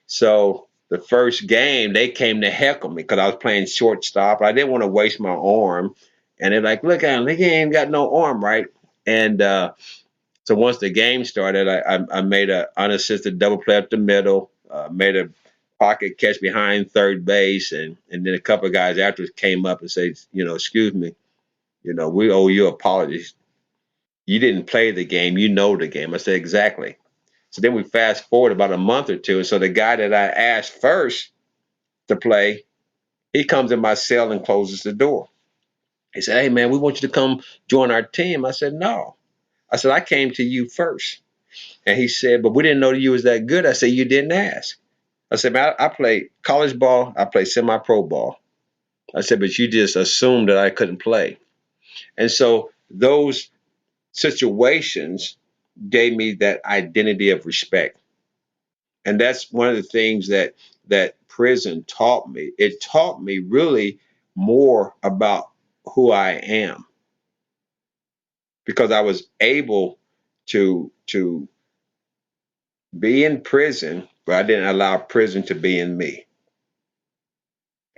So the first game, they came to heckle me because I was playing shortstop. I didn't want to waste my arm. And they're like, look at him, he ain't got no arm, right? And so once the game started, I made an unassisted double play up the middle, made a pocket catch behind third base, and then a couple of guys afterwards came up and said, excuse me, we owe you apologies. You didn't play the game, you know the game. I said, exactly. So then we fast forward about a month or two, and so the guy that I asked first to play, he comes in my cell and closes the door. He said, hey man, we want you to come join our team. I said, no. I said, I came to you first. And he said, but we didn't know you was that good. I said, you didn't ask. I said, man, I played college ball. I played semi-pro ball. I said, but you just assumed that I couldn't play. And so those situations gave me that identity of respect. And that's one of the things that prison taught me. It taught me really more about who I am because I was able to be in prison, but I didn't allow prison to be in me.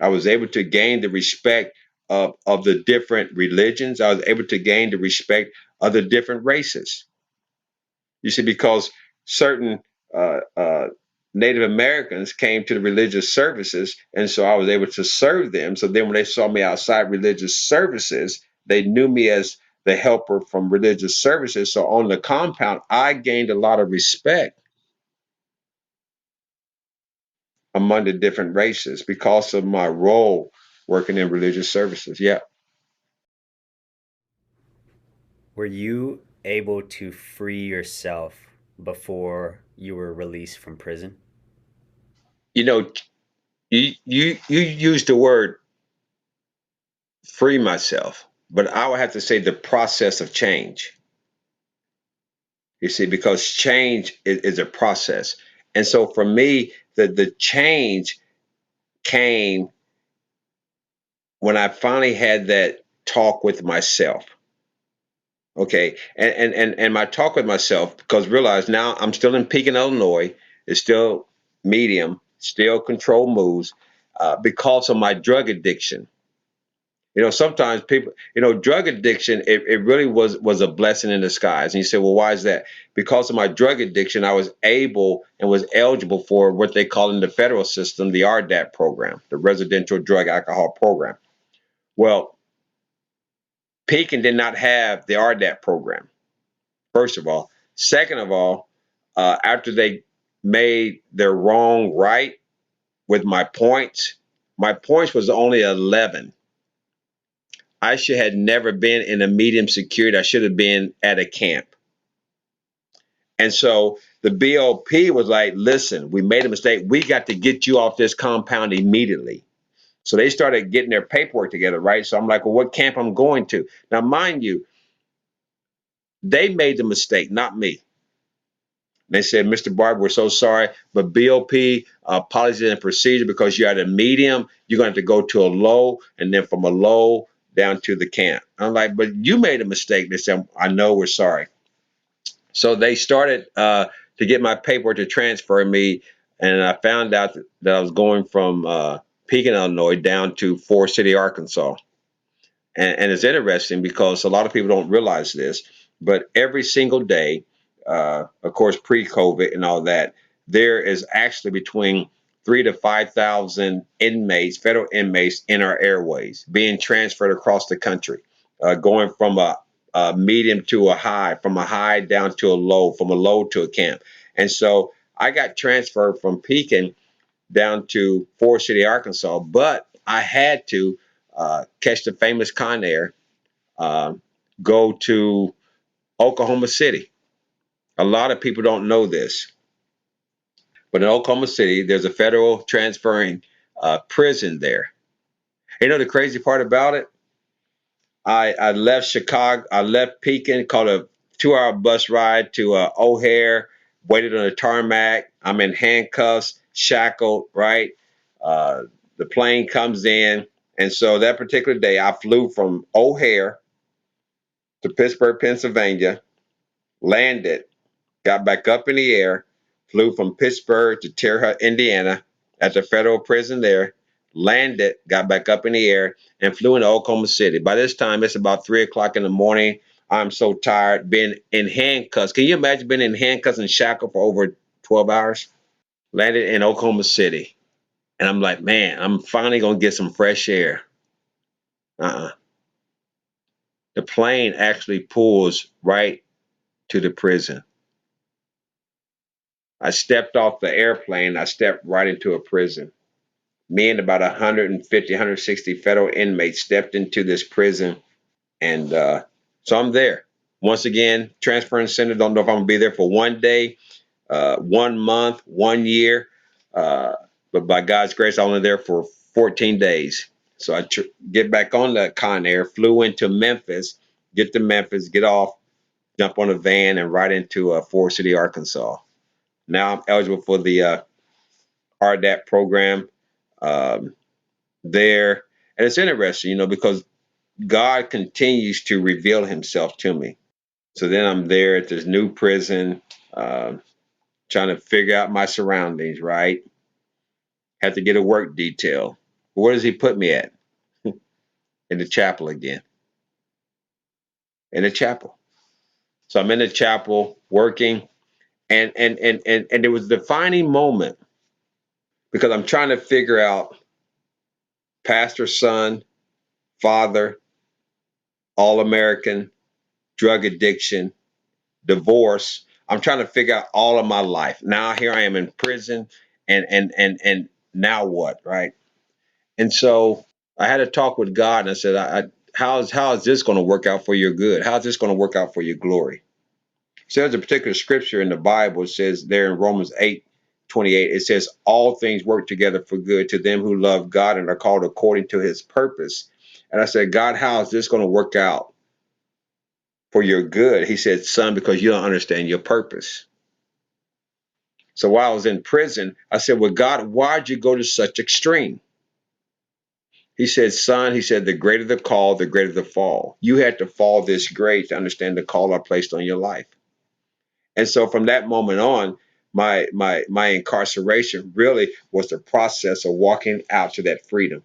I was able to gain the respect of the different religions. I was able to gain the respect of the different races. You see, because certain Native Americans came to the religious services, and so I was able to serve them. So then when they saw me outside religious services, they knew me as the helper from religious services. So on the compound, I gained a lot of respect among the different races because of my role working in religious services. Yeah. Were you able to free yourself before you were released from prison? You know, you used the word free myself, but I would have to say the process of change. You see, because change is a process. And so for me, the change came when I finally had that talk with myself. Okay. And my talk with myself, because realize now I'm still in Pekin, Illinois, it's still medium, still control moves, because of my drug addiction. Sometimes people, drug addiction, it really was a blessing in disguise. And you say, well, why is that? Because of my drug addiction, I was able and was eligible for what they call in the federal system the RDAP program, the Residential Drug Alcohol Program. Well, Pekin did not have the RDAP program, first of all. Second of all, after they made their wrong right with my points was only 11. I should have never been in a medium security. I should have been at a camp. And so the BOP was like, listen, we made a mistake. We got to get you off this compound immediately. So they started getting their paperwork together, right? So I'm like, well, what camp I'm going to? Now, mind you, they made the mistake, not me. They said, Mr. Barber, we're so sorry, but BOP policy and procedure, because you're at a medium, you're going to have to go to a low, and then from a low down to the camp. I'm like, but you made a mistake. They said, I know, we're sorry. So they started to get my paperwork to transfer me, and I found out that I was going from Pekin, Illinois, down to Forest City, Arkansas. And it's interesting because a lot of people don't realize this, but every single day, of course, pre-COVID and all that, there is actually between 3 to 5,000 inmates, federal inmates, in our airways being transferred across the country, going from a medium to a high, from a high down to a low, from a low to a camp. And so I got transferred from Pekin down to Forest City, Arkansas, but I had to catch the famous Con Air, uh, go to Oklahoma City. A lot of people don't know this, but in Oklahoma City, there's a federal transferring prison there. You know the crazy part about it? I left Chicago. I left Pekin, caught a 2 hour bus ride to O'Hare, waited on the tarmac. I'm in handcuffs, shackled, right? Uh, the plane comes in. And so that particular day, I flew from O'Hare to Pittsburgh, Pennsylvania, landed, got back up in the air, flew from Pittsburgh to Terre Haute, Indiana, at the federal prison there, landed, got back up in the air, and flew into Oklahoma City. By this time, it's about 3 o'clock in the morning. I'm so tired, being in handcuffs. Can you imagine being in handcuffs and shackled for over 12 hours? Landed in Oklahoma City. And I'm like, man, I'm finally going to get some fresh air. Uh-uh. The plane actually pulls right to the prison. I stepped off the airplane. I stepped right into a prison. Me and about 150, 160 federal inmates stepped into this prison. And so I'm there. Once again, transferring center. Don't know if I'm going to be there for 1 day, 1 month, 1 year. Uh, but by God's grace, I'm only there for 14 days. So I get back on the Con Air, flew into Memphis, get to Memphis, get off, jump on a van, and right into Forest City, Arkansas. Now I'm eligible for the RDAP program um, there. And it's interesting, because God continues to reveal himself to me. So then I'm there at this new prison, trying to figure out my surroundings, right? Had to get a work detail. Where does he put me at? In the chapel again. In the chapel. So I'm in the chapel working, and it was a defining moment because I'm trying to figure out pastor, son, father, all American, drug addiction, divorce. I'm trying to figure out all of my life. Now here I am in prison, and now what, right? And so I had a talk with God, and I said, how is this going to work out for your good? How is this going to work out for your glory? So there's a particular scripture in the Bible. It says there in Romans 8:28, it says, all things work together for good to them who love God and are called according to his purpose. And I said, God, how is this going to work out for your good? He said, son, because you don't understand your purpose. So while I was in prison, I said, well, God, why'd you go to such extreme? He said, son, he said, the greater the call, the greater the fall. You had to fall this great to understand the call I placed on your life. And so from that moment on, my incarceration really was the process of walking out to that freedom.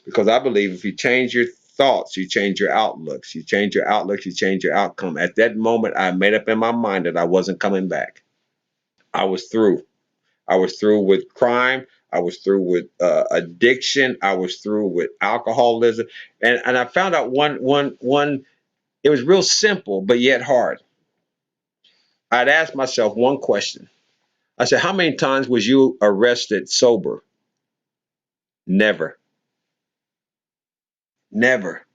Because I believe if you change your thoughts, you change your outlooks. You change your outlooks, you change your outcome. At that moment, I made up in my mind that I wasn't coming back. I was through. I was through with crime. I was through with addiction. I was through with alcoholism. And I found out one, it was real simple, but yet hard. I'd ask myself one question. I said, how many times was you arrested sober? Never. Never.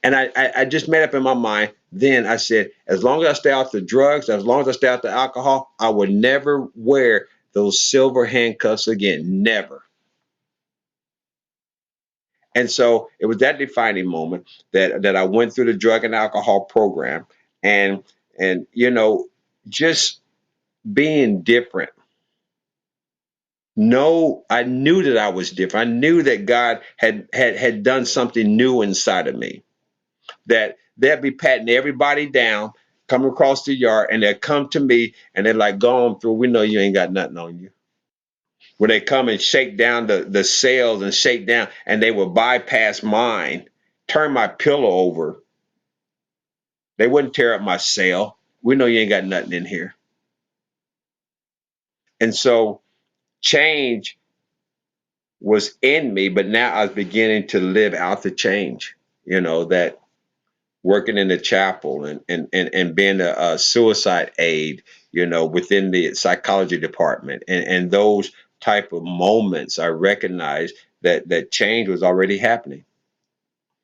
And I just made up in my mind. Then I said, as long as I stay out the drugs, as long as I stay out the alcohol, I would never wear those silver handcuffs again. Never. And so it was that defining moment that I went through the drug and alcohol program, and just being different. No, I knew that I was different. I knew that God had done something new inside of me. That they'd be patting everybody down, coming across the yard, and they'd come to me and they're like, go on through. We know you ain't got nothing on you. When they come and shake down the cells and shake down, and they would bypass mine, turn my pillow over. They wouldn't tear up my cell. We know you ain't got nothing in here. And so change was in me, but now I was beginning to live out the change, that working in the chapel and being a suicide aide, within the psychology department, and those type of moments, I recognized that change was already happening.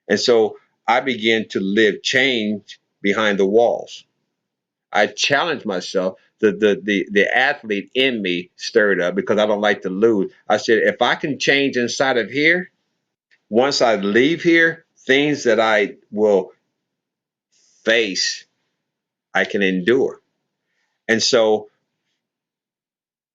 And so I began to live change behind the walls. I challenged myself. The athlete in me stirred up because I don't like to lose. I said, if I can change inside of here, once I leave here, things that I will face, I can endure. And so,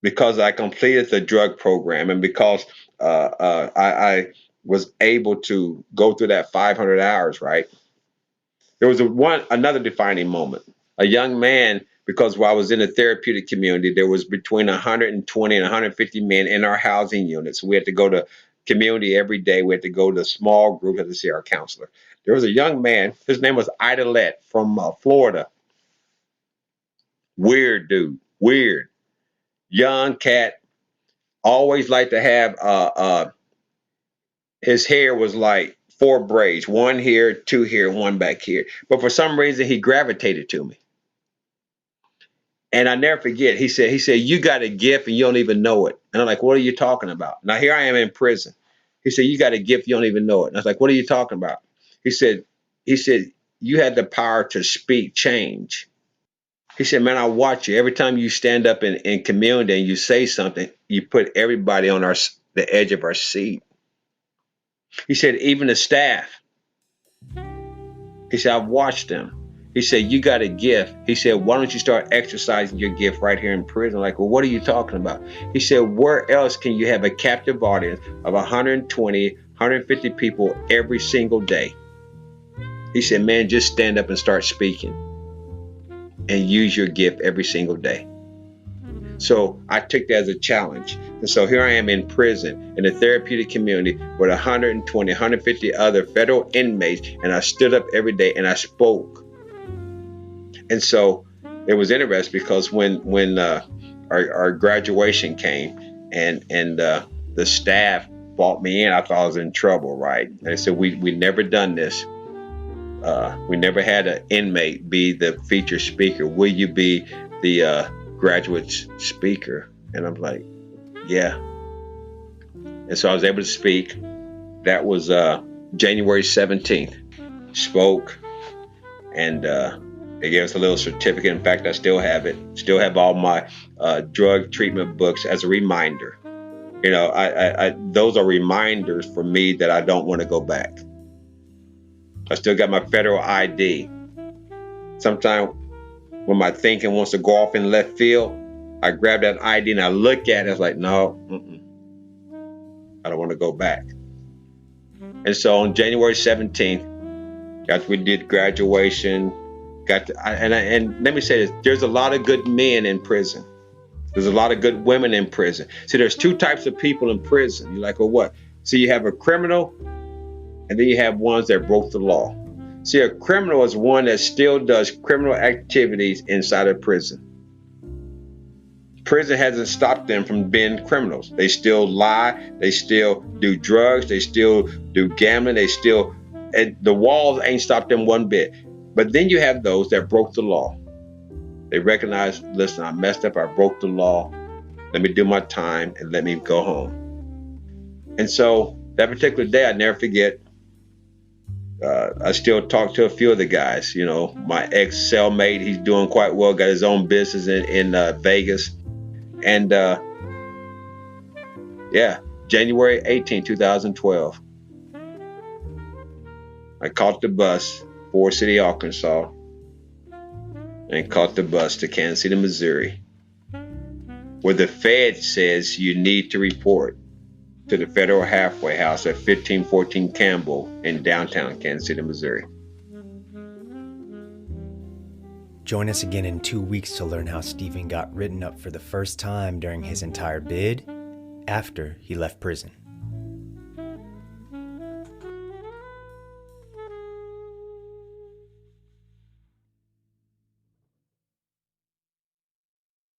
because I completed the drug program and because I was able to go through that 500 hours, right? There was another defining moment. A young man, because while I was in the therapeutic community, there was between 120 and 150 men in our housing units. We had to go to community every day. We had to go to small groups, had to see our counselor. There was a young man. His name was Idolette from Florida. Weird dude. Weird. Young cat. Always liked to have his hair was like 4 braids, one here, two here, one back here. But for some reason, he gravitated to me. And I never forget, he said, you got a gift and you don't even know it. And I'm like, what are you talking about? Now, here I am in prison. He said, you got a gift, you don't even know it. And I was like, what are you talking about? He said, you had the power to speak change. He said, man, I watch you. Every time you stand up in community and you say something, you put everybody on the edge of our seat. He said, even the staff. He said, I've watched them. He said, you got a gift. He said, why don't you start exercising your gift right here in prison? Like, well, what are you talking about? He said, where else can you have a captive audience of 120, 150 people every single day? He said, man, just stand up and start speaking and use your gift every single day. So I took that as a challenge. And so here I am in prison in a therapeutic community with 120, 150 other federal inmates. And I stood up every day and I spoke. And so it was interesting because when our graduation came and the staff brought me in, I thought I was in trouble, right? And they said, we never done this. We never had an inmate be the featured speaker. Will you be the graduate speaker? And I'm like, yeah. And so I was able to speak. That was January 17th. Spoke, and they gave us a little certificate. In fact, I still have it. Still have all my drug treatment books as a reminder. You know, I those are reminders for me that I don't want to go back. I still got my federal ID. Sometimes when my thinking wants to go off in left field, I grab that ID and I look at it. It's like, no, I don't want to go back. And so on January 17th, after we did graduation, and let me say this: there's a lot of good men in prison. There's a lot of good women in prison. See, there's two types of people in prison. You're like, well, what? So you have a criminal, and then you have ones that broke the law. See, a criminal is one that still does criminal activities inside of prison. Prison hasn't stopped them from being criminals. They still lie. They still do drugs. They still do gambling. And the walls ain't stopped them one bit. But then you have those that broke the law. They recognize, listen, I messed up. I broke the law. Let me do my time and let me go home. And so that particular day, I never forget. I still talk to a few of the guys. You know, my ex-cellmate, he's doing quite well, got his own business in Vegas. And January 18, 2012, I caught the bus, Forest City, Arkansas, and caught the bus to Kansas City, Missouri, where the Fed says you need to report to the Federal Halfway House at 1514 Campbell in downtown Kansas City, Missouri. Join us again in 2 weeks to learn how Stephen got written up for the first time during his entire bid after he left prison.